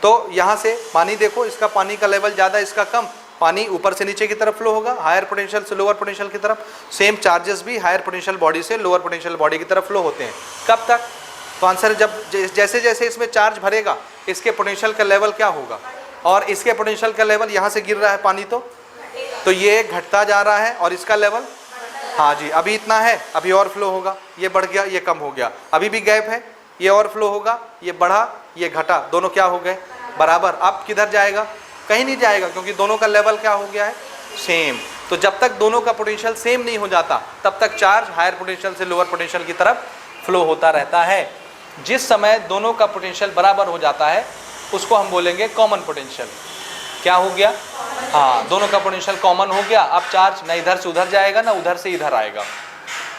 तो यहाँ से पानी देखो, इसका पानी का लेवल ज़्यादा इसका कम, पानी ऊपर से नीचे की तरफ फ्लो होगा, हायर पोटेंशियल से लोअर पोटेंशियल की तरफ। सेम चार्जेस भी हायर पोटेंशियल बॉडी से लोअर पोटेंशियल बॉडी की तरफ फ्लो होते हैं। कब तक? तो आंसर जब जैसे जैसे इसमें चार्ज भरेगा इसके पोटेंशियल का लेवल क्या होगा, और इसके पोटेंशियल का लेवल यहाँ से गिर रहा है पानी, तो ये घटता जा रहा है और इसका लेवल, हाँ जी, अभी इतना है, अभी और फ्लो होगा, ये बढ़ गया ये कम हो गया, अभी भी गैप है, ये और फ्लो होगा, ये बढ़ा ये घटा, दोनों क्या हो गए? बराबर। अब किधर जाएगा? कहीं नहीं जाएगा, क्योंकि दोनों का लेवल क्या हो गया है? सेम। तो जब तक दोनों का पोटेंशियल सेम नहीं हो जाता तब तक चार्ज हायर पोटेंशियल से लोअर पोटेंशियल की तरफ फ्लो होता रहता है। जिस समय दोनों का पोटेंशियल बराबर हो जाता है उसको हम बोलेंगे कॉमन पोटेंशियल। क्या हो गया? हाँ, दोनों का पोटेंशियल कॉमन हो गया। अब चार्ज ना इधर से उधर जाएगा ना उधर से इधर आएगा,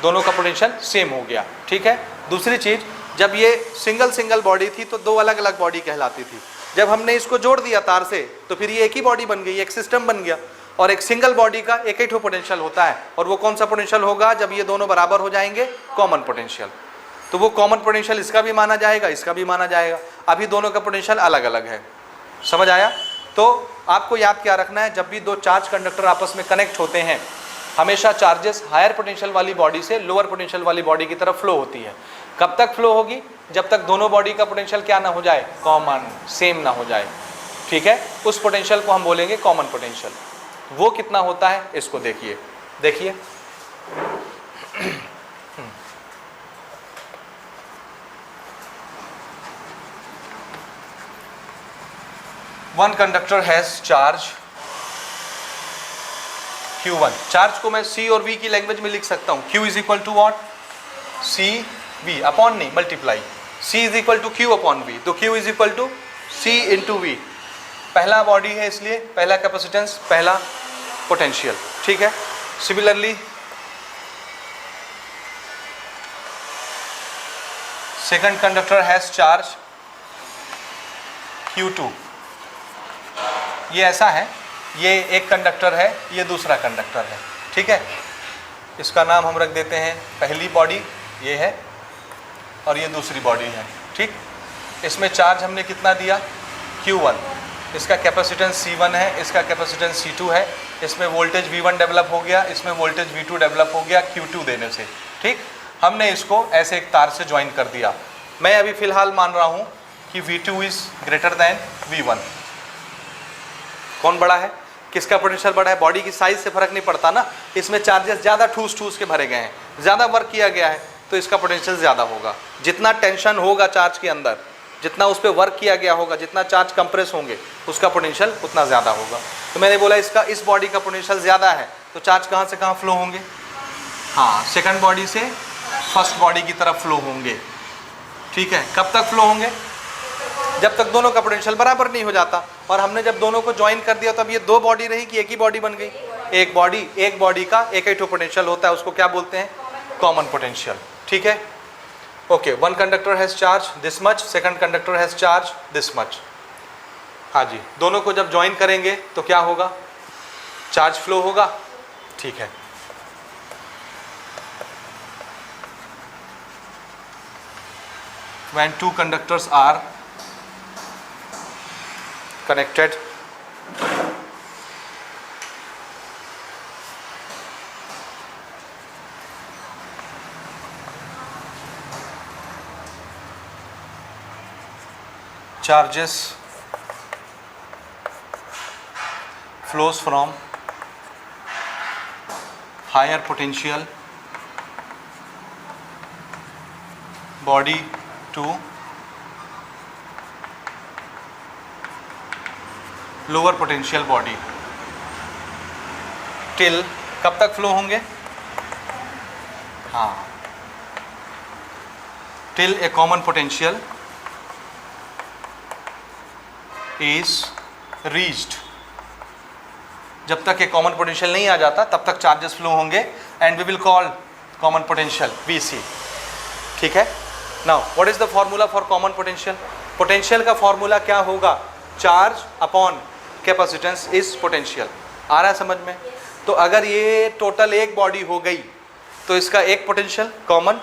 दोनों का पोटेंशियल सेम हो गया, ठीक है। दूसरी चीज़, जब ये सिंगल बॉडी थी तो दो अलग अलग बॉडी कहलाती थी। जब हमने इसको जोड़ दिया तार से तो फिर ये एक ही बॉडी बन गई, एक सिस्टम बन गया। और एक सिंगल बॉडी का एक ही ठो पोटेंशियल होता है, और वो कौन सा पोटेंशियल होगा? जब ये दोनों बराबर हो जाएंगे, कॉमन पोटेंशियल। तो वो कॉमन पोटेंशियल इसका भी माना जाएगा इसका भी माना जाएगा। अभी दोनों का पोटेंशियल अलग अलग है। समझ आया? तो आपको याद क्या रखना है, जब भी दो चार्ज कंडक्टर आपस में कनेक्ट होते हैं हमेशा चार्जेस हायर पोटेंशियल वाली बॉडी से लोअर पोटेंशियल वाली बॉडी की तरफ फ्लो होती है। कब तक फ्लो होगी? जब तक दोनों बॉडी का पोटेंशियल क्या ना हो जाए? कॉमन, सेम ना हो जाए, ठीक है। उस पोटेंशियल को हम बोलेंगे कॉमन पोटेंशियल। वो कितना होता है इसको देखिए, देखिए one conductor has charge Q1। Charge को मैं C और V की लैंग्वेज में लिख सकता हूं। Q is equal to what? C V upon नहीं, multiply. C is equal to Q upon V, तो Q is equal to C into V। पहला बॉडी है इसलिए पहला कैपेसिटेंस, पहला पोटेंशियल, ठीक है। Similarly second conductor has charge Q2। ये ऐसा है, ये एक कंडक्टर है ये दूसरा कंडक्टर है, ठीक है। इसका नाम हम रख देते हैं, पहली बॉडी ये है और ये दूसरी बॉडी है, ठीक। इसमें चार्ज हमने कितना दिया? Q1। इसका कैपेसिटेंस C1 है, इसका कैपेसिटेंस C2 है। इसमें वोल्टेज V1 डेवलप हो गया, इसमें वोल्टेज V2 डेवलप हो गया Q2 देने से, ठीक। हमने इसको ऐसे एक तार से ज्वाइन कर दिया। मैं अभी फ़िलहाल मान रहा हूँ कि V2 is greater than V1। कौन बड़ा है? किसका पोटेंशियल बड़ा है? बॉडी की साइज से फर्क नहीं पड़ता ना, इसमें चार्जेस ज़्यादा ठूस ठूस के भरे गए हैं, ज़्यादा वर्क किया गया है तो इसका पोटेंशियल ज़्यादा होगा। जितना टेंशन होगा चार्ज के अंदर, जितना उस पर वर्क किया गया होगा, जितना चार्ज कंप्रेस होंगे उसका पोटेंशियल उतना ज़्यादा होगा। तो मैंने बोला इसका इस बॉडी का पोटेंशियल ज़्यादा है तो चार्ज कहाँ से कहाँ फ्लो होंगे? हाँ, सेकंड बॉडी से फर्स्ट बॉडी की तरफ फ्लो होंगे, ठीक है। कब तक फ्लो होंगे? जब तक दोनों का पोटेंशियल बराबर नहीं हो जाता। और हमने जब दोनों को ज्वाइन कर दिया तो अब ये दो बॉडी रही कि एक ही बॉडी बन गई? एक बॉडी का एक ही पोटेंशियल होता है, उसको क्या बोलते हैं? Common potential. ठीक है, okay. One conductor has charge this much, second conductor has charge this much. हाँ जी, दोनों को जब ज्वाइन करेंगे तो क्या होगा? चार्ज फ्लो होगा। ठीक है, when two conductors are connected, charges flows from higher potential body to lower potential body till कब तक फ्लो होंगे? हाँ, till A common potential is reached. जब तक ए कॉमन पोटेंशियल नहीं आ जाता तब तक चार्जेस फ्लो होंगे and we will call common potential VC। ठीक है, now what is the formula for common potential? Potential का फॉर्मूला क्या होगा? Charge upon capacitance is potential. आ रहा है समझ में? तो अगर ये टोटल एक बॉडी हो गई तो इसका एक पोटेंशियल कॉमन,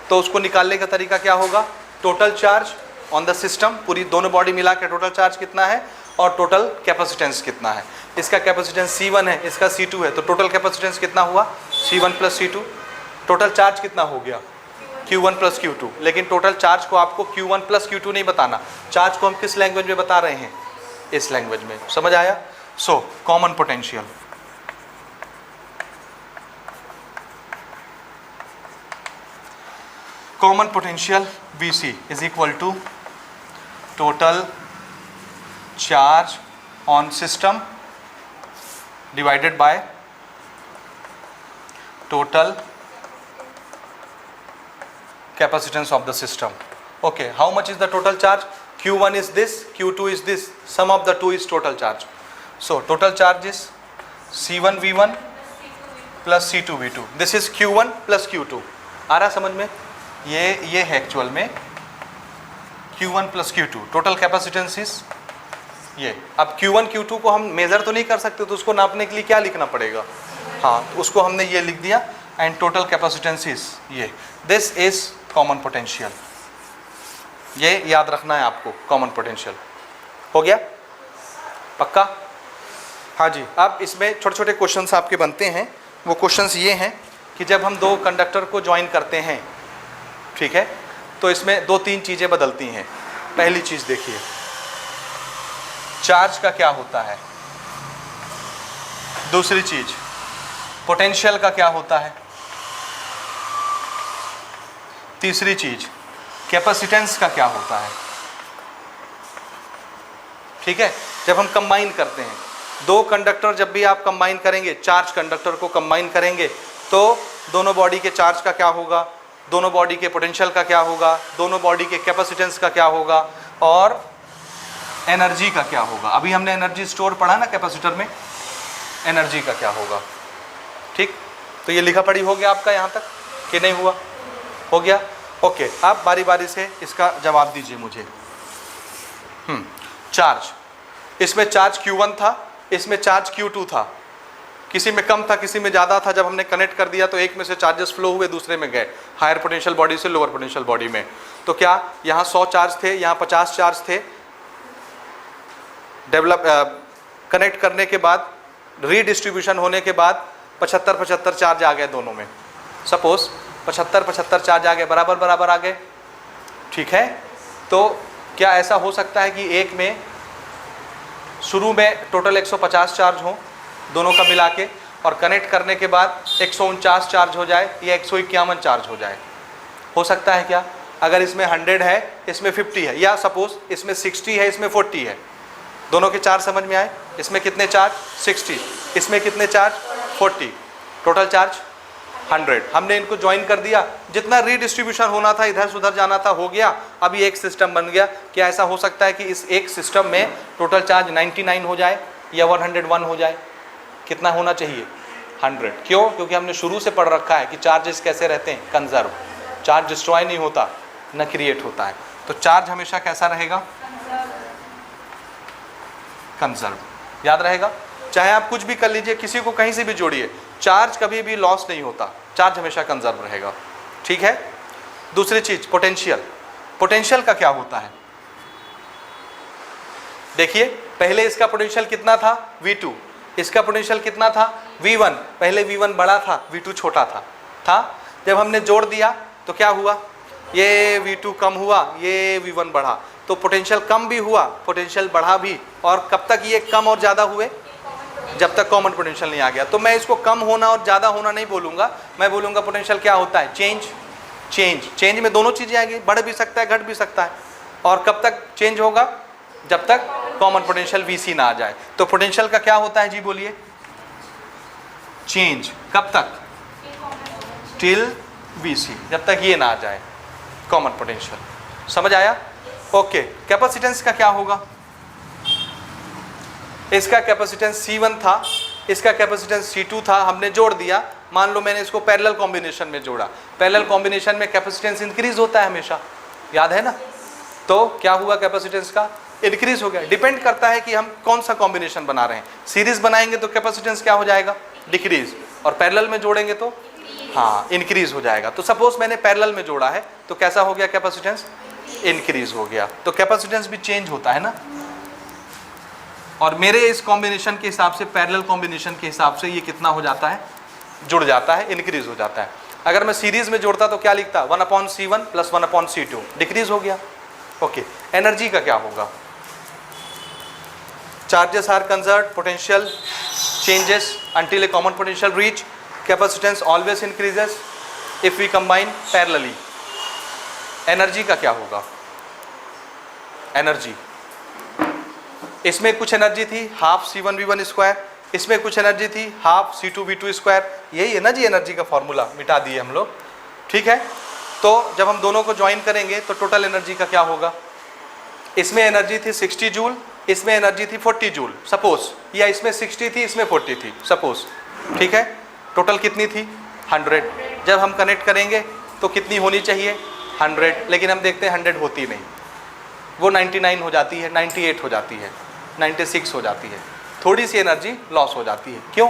तो उसको निकालने का तरीका क्या होगा? Total charge on the system, पूरी दोनों बॉडी मिला के टोटल चार्ज कितना है और टोटल कैपेसिटेंस कितना है। इसका कैपेसिटेंस C1 है, इसका C2 है, तो टोटल कैपेसिटेंस कितना हुआ? C1 plus C2। Total charge कितना हो गया? Q1 plus Q2। लेकिन टोटल चार्ज को आपको Q1 प्लस Q2 नहीं बताना, चार्ज को हम किस लैंग्वेज में बता रहे हैं? इस लैंग्वेज में। समझ आया? So common potential, common potential VC is equal to total charge on system divided by total capacitance of the system. Okay, how much is the total charge? Q1 is this, Q2 is this, sum of the two is total charge. So total charge is C1 V1 plus C2 V2. This is Q1 plus Q2. आ रहा समझ में? ये है actual में Q1 plus Q2. Total capacitance is ये। अब Q1 Q2 को हम मेजर तो नहीं कर सकते, तो उसको नापने के लिए क्या लिखना पड़ेगा? हाँ, तो उसको हमने ये लिख दिया एंड टोटल कैपेसिटेंस इज ये। This is common potential. ये याद रखना है आपको, कॉमन पोटेंशियल। हो गया? पक्का? हाँ जी। अब इसमें छोटे छोटे क्वेश्चंस आपके बनते हैं। वो क्वेश्चंस ये हैं कि जब हम दो कंडक्टर को ज्वाइन करते हैं, ठीक है, तो इसमें दो तीन चीज़ें बदलती हैं। पहली चीज़ देखिए, चार्ज का क्या होता है। दूसरी चीज़, पोटेंशियल का क्या होता है। तीसरी चीज, कैपेसिटेंस का क्या होता है। ठीक है, जब हम कंबाइन करते हैं दो कंडक्टर, जब भी आप कंबाइन करेंगे, चार्ज कंडक्टर को कंबाइन करेंगे, तो दोनों बॉडी के चार्ज का क्या होगा, दोनों बॉडी के पोटेंशियल का क्या होगा, दोनों बॉडी के कैपेसिटेंस का क्या होगा और एनर्जी का क्या होगा। अभी हमने एनर्जी स्टोर पढ़ा ना कैपेसिटर में, एनर्जी का क्या होगा। ठीक, तो ये लिखा पढ़ी हो गया आपका यहाँ तक कि नहीं हुआ? हो गया? ओके, आप बारी बारी से इसका जवाब दीजिए मुझे। चार्ज, इसमें चार्ज Q1 था, इसमें चार्ज Q2 था, किसी में कम था किसी में ज़्यादा था। जब हमने कनेक्ट कर दिया तो एक में से चार्जेस फ्लो हुए, दूसरे में गए, हायर पोटेंशियल बॉडी से लोअर पोटेंशियल बॉडी में। तो क्या यहाँ 100 चार्ज थे, यहाँ 50 चार्ज थे। कनेक्ट करने के बाद, रीडिस्ट्रीब्यूशन होने के बाद 75-75 चार्ज आ गए दोनों में। सपोज 75-75 चार्ज आ गए, बराबर बराबर आ गए। ठीक है, तो क्या ऐसा हो सकता है कि एक में शुरू में टोटल 150 चार्ज हो दोनों का मिला के, और कनेक्ट करने के बाद 149 चार्ज हो जाए या 151 चार्ज हो जाए? हो सकता है क्या? अगर इसमें 100 है, इसमें 50 है, या सपोज इसमें 60 है, इसमें 40 है, दोनों के चार्ज समझ में आए? इसमें कितने चार्ज? 60, इसमें कितने चार्ज? 40, total charge 100। हमने इनको ज्वाइन कर दिया, जितना रीडिस्ट्रीब्यूशन होना था, इधर से उधर जाना था, हो गया। अब ये एक सिस्टम बन गया। क्या ऐसा हो सकता है कि इस एक सिस्टम में टोटल चार्ज 99 हो जाए या 101 हो जाए? कितना होना चाहिए? 100। क्यों? क्योंकि हमने शुरू से पढ़ रखा है कि चार्जेस कैसे रहते हैं, कंजर्व। चार्ज डिस्ट्रॉय नहीं होता, न क्रिएट होता है। तो चार्ज हमेशा कैसा रहेगा? कंजर्व। याद रहेगा, चाहे आप कुछ भी कर लीजिए, किसी को कहीं से भी जोड़िए, चार्ज कभी भी लॉस नहीं होता, चार्ज हमेशा कंजर्व रहेगा। ठीक है। दूसरी चीज पोटेंशियल। पोटेंशियल का क्या होता है? देखिए, पहले इसका पोटेंशियल कितना था? V2। इसका पोटेंशियल कितना था? V1। पहले V1 बड़ा था, V2 छोटा था। जब हमने जोड़ दिया तो क्या हुआ? ये V2 कम हुआ, ये V1 बढ़ा, तो पोटेंशियल कम भी हुआ, पोटेंशियल बढ़ा भी। और कब तक ये कम और ज़्यादा हुए? जब तक कॉमन पोटेंशियल नहीं आ गया। तो मैं इसको कम होना और ज़्यादा होना नहीं बोलूँगा, मैं बोलूँगा पोटेंशियल क्या होता है? चेंज में दोनों चीज़ें आएंगी, बढ़ भी सकता है, घट भी सकता है। और कब तक चेंज होगा? जब तक कॉमन पोटेंशियल VC ना आ जाए। तो पोटेंशियल का क्या होता है जी, बोलिए? चेंज। कब तक? टिल VC, जब तक ये ना आ जाए कॉमन पोटेंशियल। समझ आया? ओके। कैपेसिटेंस का क्या होगा? इसका कैपेसिटेंस C1 था, इसका कैपेसिटेंस C2 था, हमने जोड़ दिया। मान लो मैंने इसको पैरेलल कॉम्बिनेशन में जोड़ा। पैरेलल कॉम्बिनेशन में कैपेसिटेंस इंक्रीज होता है हमेशा, याद है ना? तो क्या हुआ? कैपेसिटेंस का इंक्रीज हो गया। डिपेंड करता है कि हम कौन सा कॉम्बिनेशन बना रहे हैं। सीरीज बनाएंगे तो कैपेसिटेंस क्या हो जाएगा? डिक्रीज। और पैरेलल में जोड़ेंगे तो हाँ इंक्रीज हो जाएगा। तो सपोज मैंने पैरेलल में जोड़ा है तो कैसा हो गया? कैपेसिटेंस इंक्रीज हो गया। तो कैपेसिटेंस भी चेंज होता है ना। और मेरे इस कॉम्बिनेशन के हिसाब से, पैरेलल कॉम्बिनेशन के हिसाब से ये कितना हो जाता है? जुड़ जाता है, इंक्रीज हो जाता है। अगर मैं सीरीज में जोड़ता तो क्या लिखता? 1/C1 + 1/C2, डिक्रीज हो गया। ओके। एनर्जी का क्या होगा? Charges are conserved, potential changes until a common potential reach, capacitance always increases if we combine parallelly। Energy का क्या होगा? एनर्जी, इसमें कुछ एनर्जी थी हाफ C1V1², इसमें कुछ एनर्जी थी हाफ C2V2²। यही है ना जी एनर्जी का फॉर्मूला, मिटा दिए हम लोग। ठीक है। तो जब हम दोनों को ज्वाइन करेंगे तो टोटल एनर्जी का क्या होगा? इसमें एनर्जी थी 60 जूल, इसमें एनर्जी थी 40 जूल सपोज, या इसमें 60 थी, इसमें 40 थी सपोज। ठीक है। टोटल कितनी थी? 100। जब हम कनेक्ट करेंगे तो कितनी होनी चाहिए? 100। लेकिन हम देखते हैं 100 होती नहीं, वो 99 हो जाती है, 98 हो जाती है, 96 हो जाती है। थोड़ी सी एनर्जी लॉस हो जाती है। क्यों?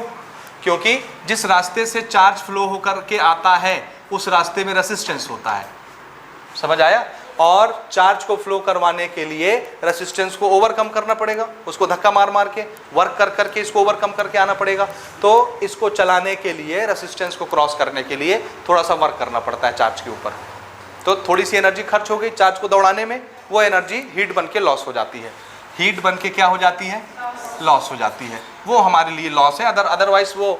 क्योंकि जिस रास्ते से चार्ज फ्लो होकर के आता है उस रास्ते में रेसिस्टेंस होता है। समझ आया? और चार्ज को फ्लो करवाने के लिए रेसिस्टेंस को ओवरकम करना पड़ेगा, उसको धक्का मार मार के, वर्क कर करके इसको ओवरकम करके आना पड़ेगा। तो इसको चलाने के लिए, रेसिस्टेंस को क्रॉस करने के लिए थोड़ा सा वर्क करना पड़ता है चार्ज के ऊपर। तो थोड़ी सी एनर्जी खर्च हो गई चार्ज को दौड़ाने में, वो एनर्जी हीट बन के लॉस हो जाती है। हीट बन के क्या हो जाती है? लॉस हो जाती है। वो हमारे लिए लॉस है। अदरवाइज वो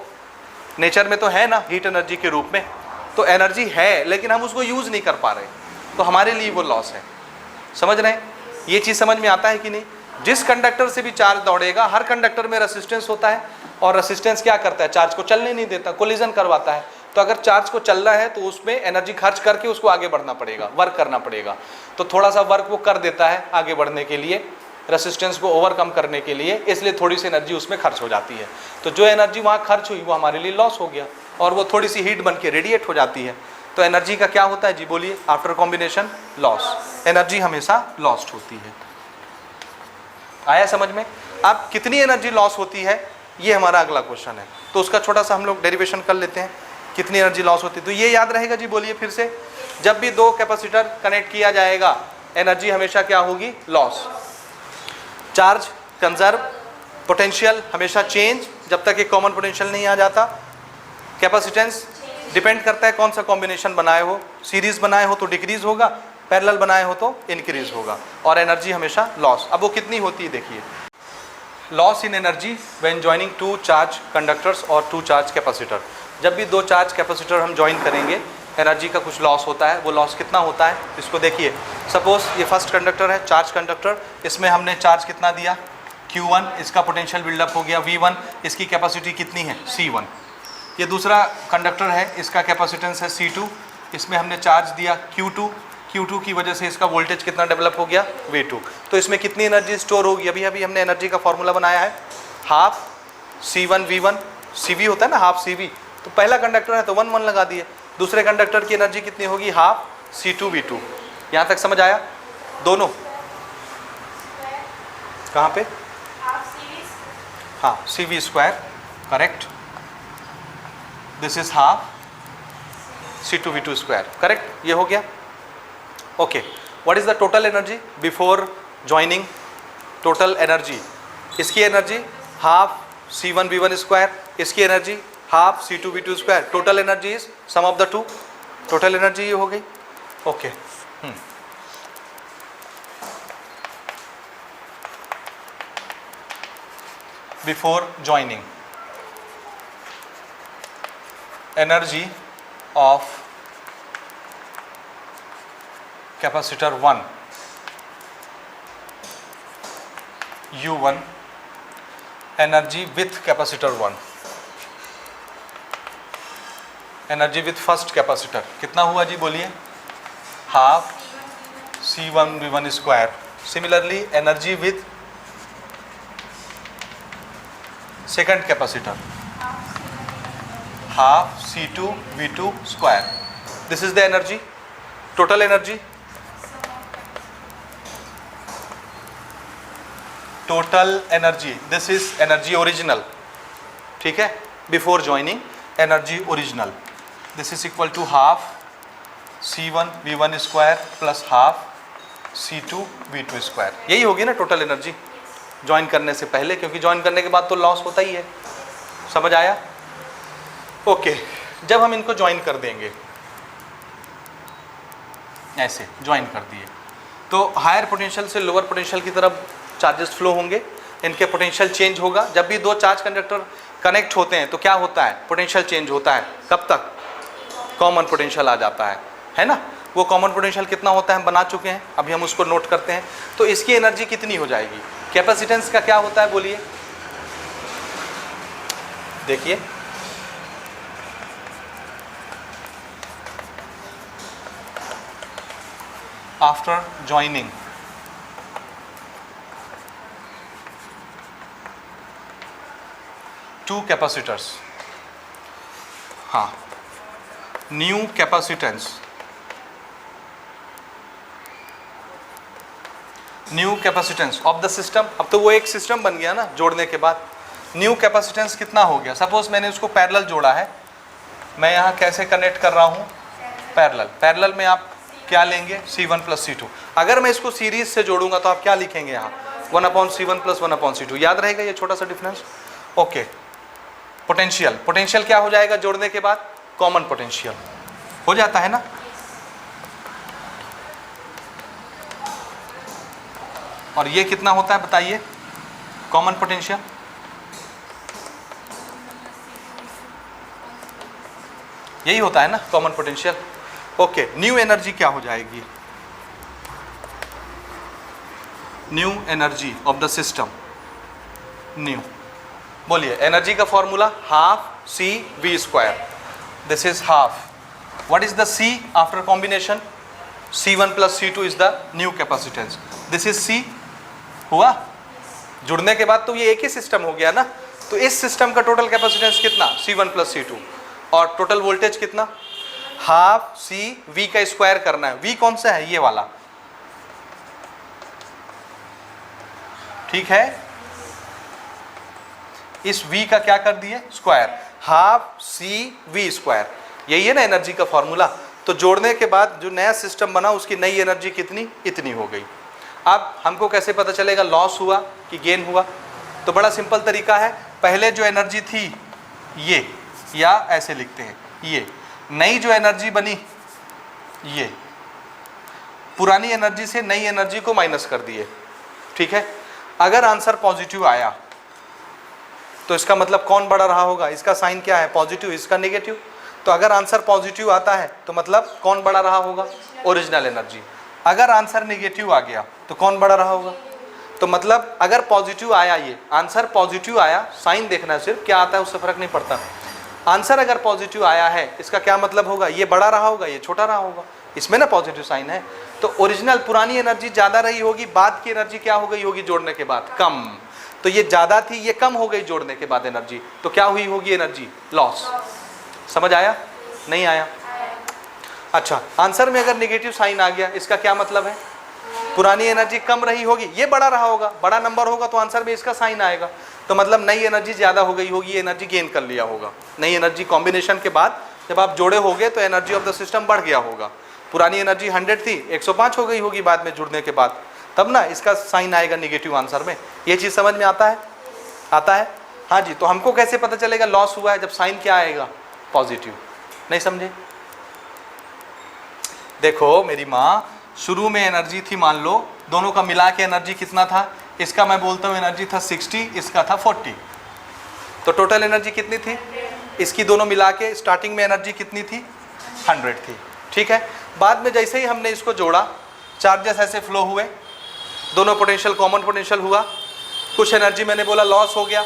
नेचर में तो है ना हीट एनर्जी के रूप में, तो एनर्जी है लेकिन हम उसको यूज़ नहीं कर पा रहे, तो हमारे लिए वो लॉस है। समझ रहे हैं? ये चीज़ समझ में आता है कि नहीं? जिस कंडक्टर से भी चार्ज दौड़ेगा, हर कंडक्टर में रेसिस्टेंस होता है, और रेसिस्टेंस क्या करता है? चार्ज को चलने नहीं देता, कोलिजन करवाता है। तो अगर चार्ज को चल रहा है तो उसमें एनर्जी खर्च करके उसको आगे बढ़ना पड़ेगा, वर्क करना पड़ेगा। तो थोड़ा सा वर्क वो कर देता है आगे बढ़ने के लिए, रेसिस्टेंस को ओवरकम करने के लिए, इसलिए थोड़ी सी एनर्जी उसमें खर्च हो जाती है। तो जो एनर्जी वहाँ खर्च हुई वो हमारे लिए लॉस हो गया, और वो थोड़ी सी हीट बन के रेडिएट हो जाती है। तो एनर्जी का क्या होता है जी, बोलिए? After combination loss. एनर्जी हमेशा लॉस्ट होती है। आया समझ में? अब कितनी एनर्जी लॉस होती है ये हमारा अगला क्वेश्चन है, तो उसका छोटा सा हम लोग डेरिवेशन कर लेते हैं। कितनी एनर्जी लॉस होती है तो ये याद रहेगा जी, बोलिए फिर से। जब भी दो कैपेसिटर कनेक्ट किया जाएगा एनर्जी हमेशा क्या होगी? लॉस। चार्ज कंजर्व, पोटेंशियल हमेशा चेंज जब तक एक कॉमन पोटेंशियल नहीं आ जाता। कैपेसिटेंस डिपेंड करता है कौन सा कॉम्बिनेशन बनाए हो, सीरीज बनाए हो तो डिक्रीज होगा, पैरेलल बनाए हो तो इंक्रीज होगा। और एनर्जी हमेशा लॉस। अब वो कितनी होती है देखिए, loss in energy when joining two charge conductors और टू चार्ज कैपेसिटर। जब भी दो चार्ज कैपेसिटर हम ज्वाइन करेंगे एनर्जी का कुछ लॉस होता है। वो लॉस कितना होता है इसको देखिए। सपोज ये फर्स्ट कंडक्टर है, चार्ज कंडक्टर, इसमें हमने चार्ज कितना दिया? Q1, इसका पोटेंशियल बिल्डअप हो गया V1, इसकी कैपेसिटी कितनी है? C1। ये दूसरा कंडक्टर है, इसका कैपेसिटेंस है C2, इसमें हमने चार्ज दिया Q2, Q2 की वजह से इसका वोल्टेज कितना डेवलप हो गया V2। तो इसमें कितनी एनर्जी स्टोर होगी, अभी अभी हमने एनर्जी का फॉर्मूला बनाया है, हाफ C1V1, CV होता है ना हाफ CV, तो पहला कंडक्टर है तो 1 1 लगा दिए, दूसरे कंडक्टर की एनर्जी कितनी होगी हाफ C2V2। यहाँ तक समझ आया दोनों? कहाँ पे? हाँ CV², correct, this is half C2V2², correct, ये हो गया। Okay, what is the total energy before joining? Total energy, इसकी एनर्जी हाफ C1V1², इसकी energy half C2V2², total energy is sum of the two, total energy ये हो गई। Okay, before joining energy of capacitor 1 U1, energy with capacitor 1, energy with first capacitor कितना हुआ जी बोलिए? Half C1V1²। Similarly energy with second capacitor half C2V2²। This is the energy, total energy, total energy, this is energy original, ठीक है, before joining energy original, this is equal to half C1V1² plus half C2V2²। यही होगी ना total energy join करने से पहले, क्योंकि join करने के बाद तो लॉस होता ही है। समझ आया? ओके, जब हम इनको ज्वाइन कर देंगे, ऐसे ज्वाइन कर दिए, तो हायर पोटेंशियल से लोअर पोटेंशियल की तरफ चार्जेस फ्लो होंगे, इनके पोटेंशियल चेंज होगा। जब भी दो चार्ज कंडक्टर कनेक्ट होते हैं तो क्या होता है? पोटेंशियल चेंज होता है। कब तक? कॉमन पोटेंशियल आ जाता है ना? वो कॉमन पोटेंशियल कितना होता है हम बना चुके हैं, अभी हम उसको नोट करते हैं। तो इसकी एनर्जी कितनी हो जाएगी? कैपेसिटेंस का क्या होता है बोलिए? देखिए, आफ्टर ज्वाइनिंग टू कैपेसिटर्स, हाँ, new capacitance, new capacitance of the system. अब तो वो एक सिस्टम बन गया ना जोड़ने के बाद। न्यू कैपेसिटेंस कितना हो गया? सपोज मैंने उसको पैरेलल जोड़ा है, मैं यहाँ कैसे कनेक्ट कर रहा हूँ? पैरेलल। पैरेलल में आप क्या लेंगे? C1 plus C2। अगर मैं इसको सीरीज से जोड़ूंगा तो आप क्या लिखेंगे यहाँ? 1/C1 plus 1/C2। याद रहेगा ये छोटा सा डिफरेंस? ओके, पोटेंशियल, पोटेंशियल क्या हो जाएगा जोड़ने के बाद? कॉमन पोटेंशियल हो जाता है ना। और ये कितना होता है बताइए? कॉमन पोटेंशियल यही होता है ना, common potential. Okay, new energy क्या हो जाएगी? New energy of the system, new, बोलिए एनर्जी का formula half CV²। This is half, what is the C after combination? C1 plus C2 is the new capacitance, this is C। हुआ? जुड़ने के बाद तो ये एक ही सिस्टम हो गया ना। तो इस सिस्टम का टोटल कैपेसिटेंस कितना? C1 plus C2। और टोटल वोल्टेज कितना? हाफ CV का स्क्वायर करना है। V कौन सा है? ये वाला, ठीक है। इस V का क्या कर दिए? Square, half CV²। यही है ना एनर्जी का फॉर्मूला। तो जोड़ने के बाद जो नया सिस्टम बना उसकी नई एनर्जी कितनी? इतनी हो गई। अब हमको कैसे पता चलेगा लॉस हुआ कि गेन हुआ? तो बड़ा सिंपल तरीका है, पहले जो एनर्जी थी ये, या ऐसे लिखते हैं ये, नई जो एनर्जी बनी ये, पुरानी एनर्जी से नई एनर्जी को माइनस कर दिए, ठीक है। अगर आंसर पॉजिटिव आया तो इसका मतलब कौन बड़ा रहा होगा? इसका साइन क्या है? पॉजिटिव, इसका नेगेटिव। तो अगर आंसर पॉजिटिव आता है तो मतलब कौन बड़ा रहा होगा? Original energy. अगर आंसर नेगेटिव आ गया तो कौन बड़ा रहा होगा? तो मतलब अगर पॉजिटिव आया, ये आंसर पॉजिटिव आया, साइन देखना है सिर्फ, क्या आता है उससे फर्क नहीं पड़ता। आंसर अगर पॉजिटिव आया है इसका क्या मतलब होगा, ये बड़ा रहा होगा, ये छोटा रहा होगा, इसमें ना पॉजिटिव साइन है। तो ओरिजिनल पुरानी एनर्जी ज़्यादा रही होगी, बाद की एनर्जी क्या हो गई होगी जोड़ने के बाद, कम। तो ये ज़्यादा थी, ये कम हो गई जोड़ने के बाद एनर्जी, तो क्या हुई होगी एनर्जी, लॉस। समझ आया, नहीं आया? अच्छा, आंसर में अगर नेगेटिव साइन आ गया इसका क्या मतलब है, पुरानी एनर्जी कम रही होगी, ये बड़ा रहा होगा, बड़ा नंबर होगा तो आंसर में इसका साइन आएगा, तो मतलब नई एनर्जी ज़्यादा हो गई होगी, एनर्जी गेन कर लिया होगा। नई एनर्जी कॉम्बिनेशन के बाद जब आप जोड़े होगे तो एनर्जी ऑफ द सिस्टम बढ़ गया होगा। पुरानी एनर्जी 100 थी, 105 हो गई होगी बाद में जुड़ने के बाद, तब ना इसका साइन आएगा निगेटिव आंसर में। ये चीज़ समझ में आता है? आता है? हाँ जी। तो हमको कैसे पता चलेगा लॉस हुआ है, जब साइन क्या आएगा, पॉजिटिव। नहीं समझे? देखो मेरी माँ, शुरू में एनर्जी थी, मान लो दोनों का मिला के एनर्जी कितना था, इसका मैं बोलता हूँ एनर्जी था 60, इसका था 40, तो टोटल एनर्जी कितनी थी, इसकी दोनों मिला के स्टार्टिंग में एनर्जी कितनी थी, 100 थी। ठीक है, बाद में जैसे ही हमने इसको जोड़ा, चार्जेस ऐसे फ्लो हुए, दोनों पोटेंशियल कॉमन पोटेंशियल हुआ, कुछ एनर्जी मैंने बोला लॉस हो गया।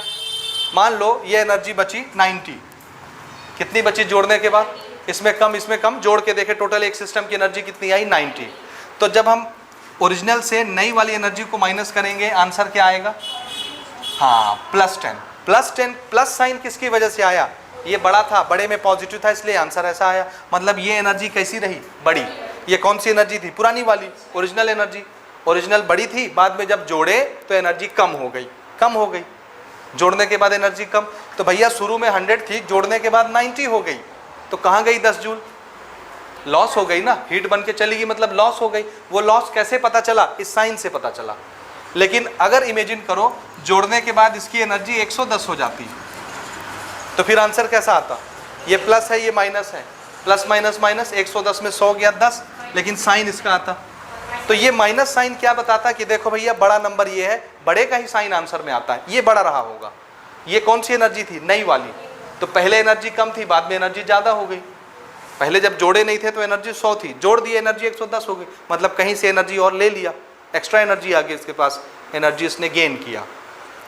मान लो ये एनर्जी बची 90, कितनी बची जोड़ने के बाद, इसमें कम, जोड़ के देखे टोटल एक सिस्टम की एनर्जी कितनी आई, 90। तो जब हम ओरिजिनल से नई वाली एनर्जी को माइनस करेंगे, आंसर क्या आएगा, हाँ +10। +10 प्लस साइन किसकी वजह से आया, ये बड़ा था, बड़े में पॉजिटिव था, इसलिए आंसर ऐसा आया। मतलब ये एनर्जी कैसी रही, बड़ी। ये कौन सी एनर्जी थी, पुरानी वाली, ओरिजिनल एनर्जी। ओरिजिनल बड़ी थी, बाद में जब जोड़े तो एनर्जी कम हो गई, जोड़ने के बाद एनर्जी कम। तो भैया शुरू में 100 थी, जोड़ने के बाद 90 हो गई, तो कहाँ गई 10 जूल, लॉस हो गई ना, हीट बन के चली गई, मतलब लॉस हो गई। वो लॉस कैसे पता चला, इस साइन से पता चला। लेकिन अगर इमेजिन करो जोड़ने के बाद इसकी एनर्जी 110 हो जाती, तो फिर आंसर कैसा आता, ये प्लस है, ये माइनस है, प्लस माइनस माइनस, 110 में 100 गया 10, लेकिन साइन इसका आता। तो ये माइनस साइन क्या बताता कि देखो भैया बड़ा नंबर ये है, बड़े का ही साइन आंसर में आता है, ये बड़ा रहा होगा। ये कौन सी एनर्जी थी, नई वाली, तो पहले एनर्जी कम थी, बाद में एनर्जी ज़्यादा हो गई। पहले जब जोड़े नहीं थे तो एनर्जी 100 थी, जोड़ दिए एनर्जी 110 हो गई, मतलब कहीं से एनर्जी और ले लिया, एक्स्ट्रा एनर्जी आ गई इसके पास, एनर्जी इसने गेन किया।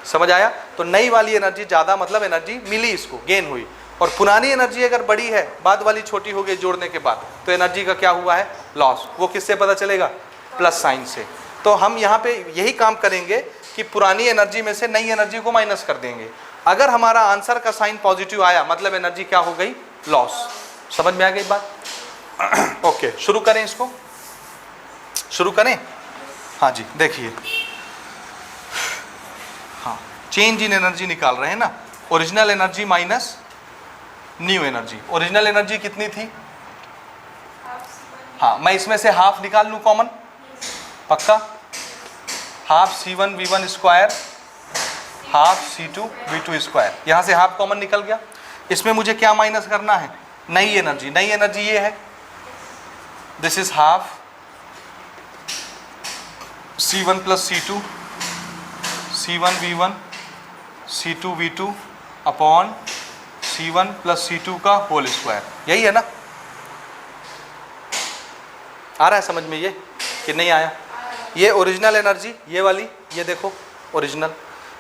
समझ आया? तो नई वाली एनर्जी ज़्यादा, मतलब एनर्जी मिली इसको, गेन हुई। और पुरानी एनर्जी अगर बड़ी है, बाद वाली छोटी हो गई जोड़ने के बाद, तो एनर्जी का क्या हुआ है, लॉस। वो किससे पता चलेगा, प्लस साइन से। तो हम यहाँ पे यही काम करेंगे कि पुरानी एनर्जी में से नई एनर्जी को माइनस कर देंगे। अगर हमारा आंसर का साइन पॉजिटिव आया, मतलब एनर्जी क्या हो गई, लॉस। समझ में आ गई बात? ओके, शुरू करें इसको, शुरू करें। हाँ जी, देखिए, हाँ, चेंज इन एनर्जी निकाल रहे हैं ना, original energy minus new energy. Original energy कितनी थी, हाँ, मैं इसमें से हाफ निकाल लूँ कॉमन, पक्का, half C1V1 square, half C2V2 square, यहाँ से हाफ कॉमन निकल गया। इसमें मुझे क्या माइनस करना है, नई एनर्जी। नई एनर्जी ये है, this is half C1 plus C2, C1V1 C2V2 upon C1 plus C2 का होल स्क्वायर। यही है ना, आ रहा है समझ में ये कि नहीं आया? ये ओरिजिनल एनर्जी, ये वाली, ये देखो ओरिजिनल,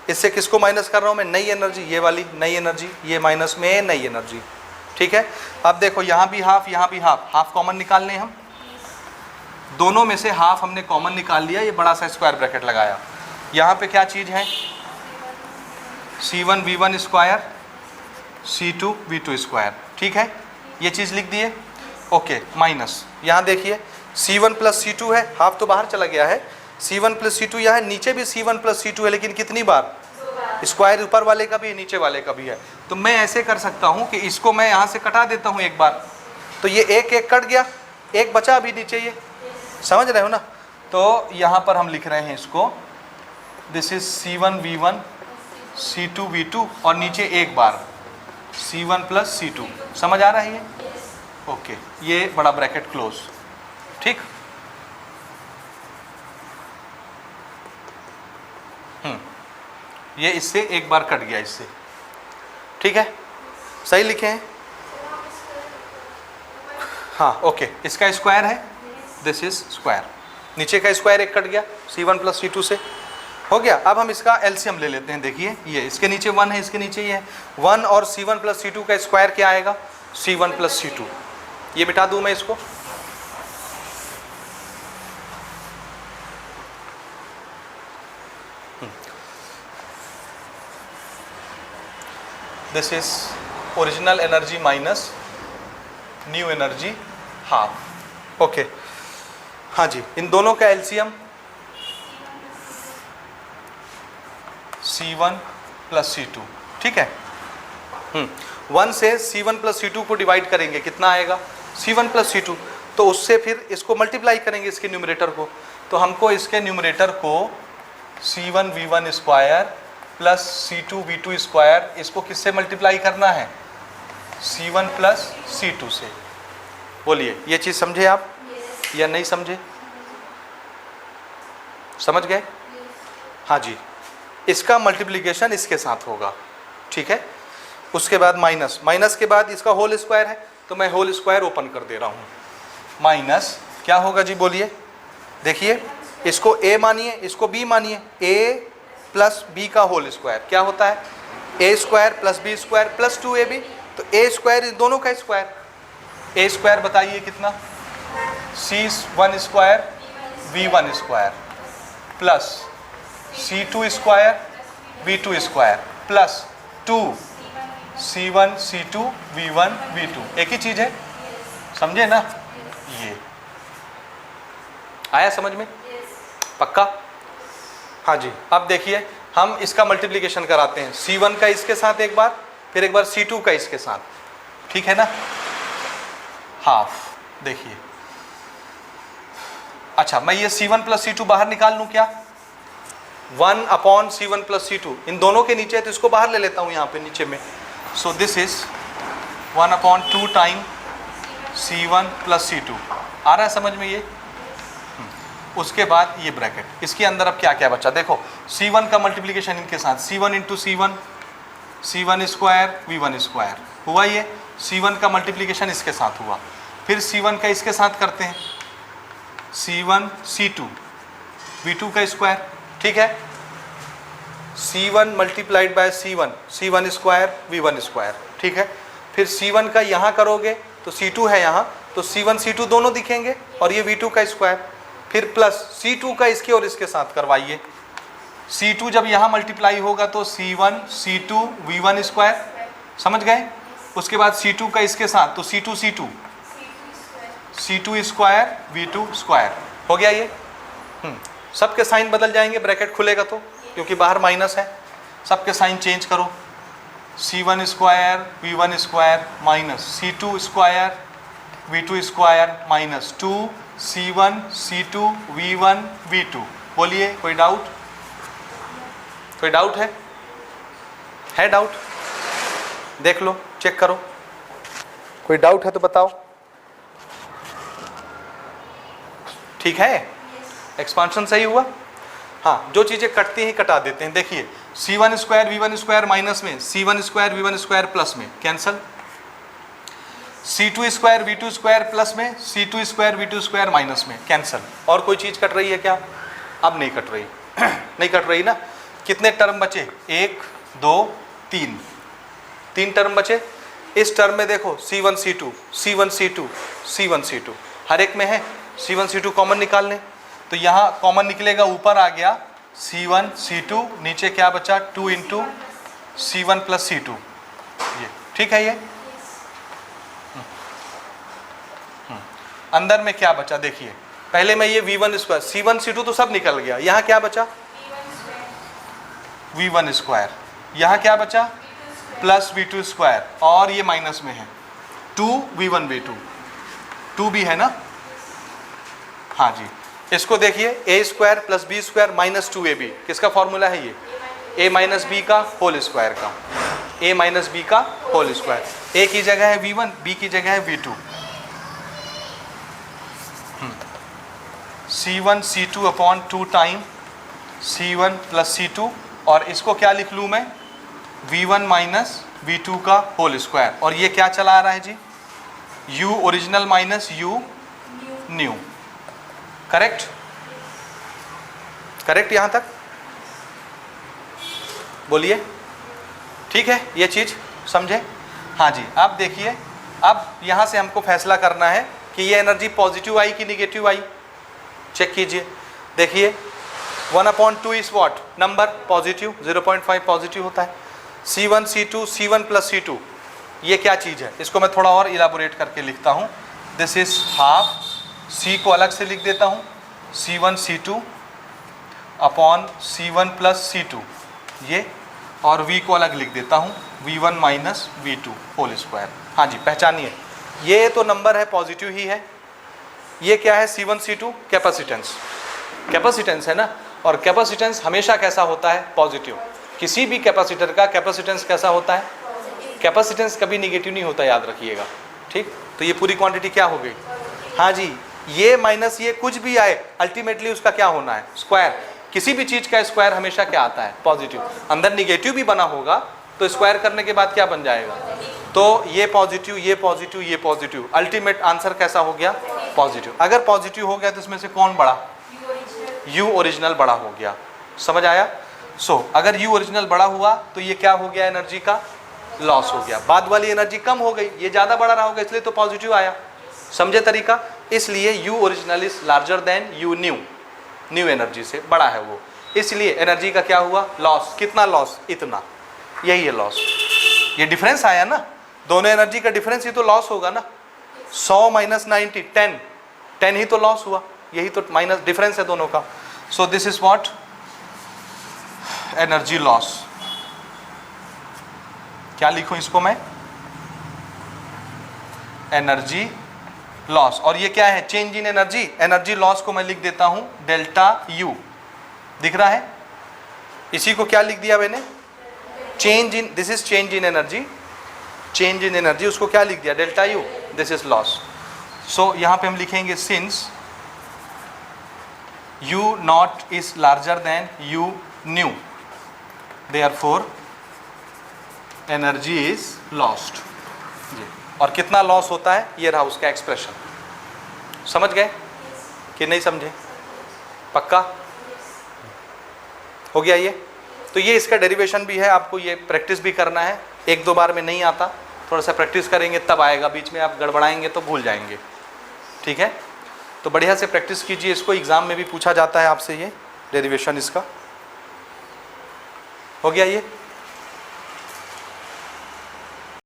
इससे किसको माइनस कर रहा हूँ मैं, नई एनर्जी, ये वाली नई एनर्जी, ये माइनस में नई एनर्जी। ठीक है, अब देखो यहाँ भी हाफ, यहाँ भी हाफ, हाफ कॉमन निकालने हम, दोनों में से हाफ हमने कॉमन निकाल लिया, ये बड़ा सा स्क्वायर ब्रैकेट लगाया। यहाँ पे क्या चीज़ है, C1V1 स्क्वायर, C2V2 स्क्वायर। ठीक है, ये चीज़ लिख दिए। ओके, माइनस यहाँ देखिए C1 प्लस C2 है, हाफ तो बाहर चला गया है, C1 प्लस C2 यहाँ है, नीचे भी C1 प्लस C2 है, लेकिन कितनी बार, स्क्वायर ऊपर वाले का भी नीचे वाले का भी है। तो मैं ऐसे कर सकता हूँ कि इसको मैं यहाँ से कटा देता हूँ एक बार, तो ये एक एक कट गया, एक बचा अभी नीचे, ये समझ रहे हो ना। तो यहाँ पर हम लिख रहे हैं इसको, दिस इज C1V1 C2V2 और नीचे एक बार C1 प्लस C2। समझ आ रहा है ये? ओके, ये बड़ा ब्रैकेट क्लोज। ठीक, ये इससे एक बार कट गया इससे। ठीक है, सही लिखे हैं? हाँ, ओके, इसका स्क्वायर है, दिस इज स्क्वायर, नीचे का स्क्वायर एक कट गया C1 प्लस C2 से। हो गया। अब हम इसका एलसीएम ले लेते हैं। देखिए ये इसके नीचे 1 है, इसके नीचे ये है 1, और C1 प्लस C2 का स्क्वायर क्या आएगा? C1 plus C2। ये मिटा दूं मैं इसको, this is original energy minus new energy half. Okay, हाँ जी, इन दोनों का एलसीएम C1 प्लस C2, ठीक है। 1 से C1 प्लस C2 को डिवाइड करेंगे, कितना आएगा? C1 plus C2। तो उससे फिर इसको मल्टीप्लाई करेंगे, इसके न्यूमरेटर को। तो हमको इसके न्यूमरेटर को C1 V1 square plus C2 V2 square, इसको किससे मल्टीप्लाई करना है? C1 प्लस C2 से। बोलिए, ये चीज़ समझे आप या नहीं समझे? समझ गए? हाँ जी, इसका मल्टीप्लिकेशन इसके साथ होगा, ठीक है। उसके बाद माइनस, माइनस के बाद इसका होल स्क्वायर है, तो मैं होल स्क्वायर ओपन कर दे रहा हूँ। माइनस क्या होगा जी? बोलिए। देखिए, इसको a मानिए, इसको b मानिए। a प्लस b का होल स्क्वायर क्या होता है? a square plus b square plus 2ab। तो a स्क्वायर इन दोनों का स्क्वायर। a स्क्वायर बताइए कितना? C1 square V1 square plus C2 square V2 square plus 2 C1 C2 V1 V2, एक ही चीज़ है, समझे ना? ये आया समझ में? पक्का? हाँ जी। अब देखिए, हम इसका मल्टीप्लिकेशन कराते हैं, C1 का इसके साथ एक बार, फिर एक बार C2 का इसके साथ, ठीक है ना? हाफ। देखिए, अच्छा, मैं ये C1 प्लस C2 बाहर निकाल लूँ क्या? 1 अपॉन C1 प्लस C2, इन दोनों के नीचे है तो इसको बाहर ले लेता हूँ यहाँ पे नीचे में। सो this is 1 upon 2 time C1 plus C2। आ रहा है समझ में ये? उसके बाद ये ब्रैकेट, इसके अंदर अब क्या क्या बचा? देखो, C1 का मल्टीप्लिकेशन इनके साथ, C1 into C1, C1 square V1 square हुआ। ये C1 का मल्टीप्लिकेशन इसके साथ हुआ, फिर C1 का इसके साथ करते हैं, C1 C2 V2 का स्क्वायर, ठीक है। C1 multiplied by C1, C1 square V1 square, ठीक है। फिर C1 का यहाँ करोगे तो C2 है यहाँ, तो C1 C2 दोनों दिखेंगे, और ये V2 का स्क्वायर। फिर प्लस C2 का इसके और इसके साथ करवाइए। C2 जब यहाँ मल्टीप्लाई होगा तो C1 C2 V1 स्क्वायर, समझ गए? उसके बाद C2 का इसके साथ तो C2 C2 C2 square V2 square हो गया ये। सबके साइन बदल जाएंगे, ब्रैकेट खुलेगा तो, क्योंकि बाहर माइनस है। सबके साइन चेंज करो, C1 square V1 square minus C2 square V2 square minus 2 C1 C2 V1 V2। बोलिए, कोई डाउट? कोई डाउट है? डाउट? देख लो, चेक करो, कोई डाउट है तो बताओ। ठीक है, एक्सपांशन सही हुआ? हाँ, जो चीज़ें कटती हैं कटा देते हैं। देखिए, C1 square V1 square minus में, C1 square V1 square plus में, cancel. C2 square V2 square plus में, C2 square V2 square minus में, कैंसल। और कोई चीज़ कट रही है क्या? अब नहीं कट रही नहीं कट रही ना। कितने टर्म बचे? 1 2 3, 3 टर्म बचे। इस टर्म में देखो, C1 C2 C1 C2 C1 C2 हर एक में है। C1 C2 कॉमन निकाल लें, तो यहाँ कॉमन निकलेगा, ऊपर आ गया C1 C2, नीचे क्या बचा? 2 इंटू C1 प्लस C2। ये ठीक है। ये अंदर में क्या बचा? देखिए, पहले मैं ये V1 स्क्वायर, C1 C2 तो सब निकल गया, यहाँ क्या बचा? V1 square. यहाँ क्या बचा? प्लस V2 स्क्वायर, और ये माइनस में है 2 V1 V2, 2 भी है ना? हाँ जी। इसको देखिए, a square plus B square minus 2ab, किसका फॉर्मूला है ये? a माइनस बी का होल स्क्वायर का, a माइनस बी का होल स्क्वायर। a की जगह है V1, b की जगह है V2। C1 C2 upon 2 time C1 plus C2, और इसको क्या लिख लूँ मैं? V1 माइनस V2 का होल स्क्वायर। और ये क्या चला आ रहा है जी? U original minus U new. Correct? Correct यहाँ तक? बोलिए, ठीक है, ये चीज़ समझे? हाँ जी, अब देखिए, अब यहाँ से हमको फैसला करना है कि ये एनर्जी पॉजिटिव आई कि निगेटिव आई। चेक कीजिए, देखिए 1/2 is what number, positive, 0.5 positive होता है। C1 C2 C1 plus C2 ये क्या चीज़ है, इसको मैं थोड़ा और इलाबोरेट करके लिखता हूँ। दिस इज हाफ, C को अलग से लिख देता हूँ, C1 C2 upon C1 plus C2 ये, और V को अलग लिख देता हूँ, V1 minus V2 whole square. हाँ जी, पहचानिए, ये तो नंबर है, पॉजिटिव ही है। ये क्या है, C1 C2 कैपेसिटेंस, कैपेसिटेंस है ना, और कैपेसिटेंस हमेशा कैसा होता है, पॉजिटिव। किसी भी कैपेसिटर का कैपेसिटेंस कैसा होता है, कैपेसिटेंस कभी निगेटिव नहीं होता, याद रखिएगा, ठीक। तो ये पूरी क्वांटिटी क्या हो गई, हाँ जी, ये माइनस ये कुछ भी आए, अल्टीमेटली उसका क्या होना है, स्क्वायर। किसी भी चीज़ का स्क्वायर हमेशा क्या आता है, पॉजिटिव। अंदर निगेटिव भी बना होगा तो स्क्वायर करने के बाद क्या बन जाएगा, तो ये पॉजिटिव, ये पॉजिटिव, ये पॉजिटिव, अल्टीमेट आंसर कैसा हो गया, पॉजिटिव। अगर पॉजिटिव हो गया तो इसमें से कौन बड़ा, U ओरिजिनल बड़ा हो गया, समझ आया? अगर U ओरिजिनल बड़ा हुआ तो ये क्या हो गया, एनर्जी का लॉस हो गया। बाद वाली एनर्जी कम हो गई, ये ज़्यादा बड़ा रहा होगा, इसलिए तो पॉजिटिव आया। समझे तरीका? इसलिए U original is larger than U new, new energy से बड़ा है वो, इसलिए एनर्जी का क्या हुआ, लॉस। कितना लॉस, इतना, यही है लॉस। ये डिफरेंस आया ना, दोनों एनर्जी का डिफरेंस ही तो लॉस होगा ना। 100 माइनस 90 10, 10 ही तो लॉस हुआ, यही तो माइनस डिफरेंस है दोनों का। सो this is what, energy loss. क्या लिखूं इसको मैं, एनर्जी लॉस। और ये क्या है, change in energy. Energy loss को मैं लिख देता हूं डेल्टा U, दिख रहा है? इसी को क्या लिख दिया मैंने, change in, this is change in energy, change in energy, उसको क्या लिख दिया, delta U, this is loss. So यहां पे हम लिखेंगे since U nought is larger than U new, therefore energy is lost. जी, और कितना लॉस होता है, ये रहा उसका एक्सप्रेशन। समझ गए कि नहीं समझे? पक्का हो गया ये? तो ये इसका डेरिवेशन भी है, आपको ये प्रैक्टिस भी करना है, एक दो बार में नहीं आता, थोड़ा सा प्रैक्टिस करेंगे तब आएगा, बीच में आप गड़बड़ाएंगे तो भूल जाएंगे, ठीक है? तो बढ़िया से प्रैक्टिस कीजिए, इसको एग्जाम में भी पूछा जाता है आपसे, ये डेरिवेशन इसका। हो गया ये?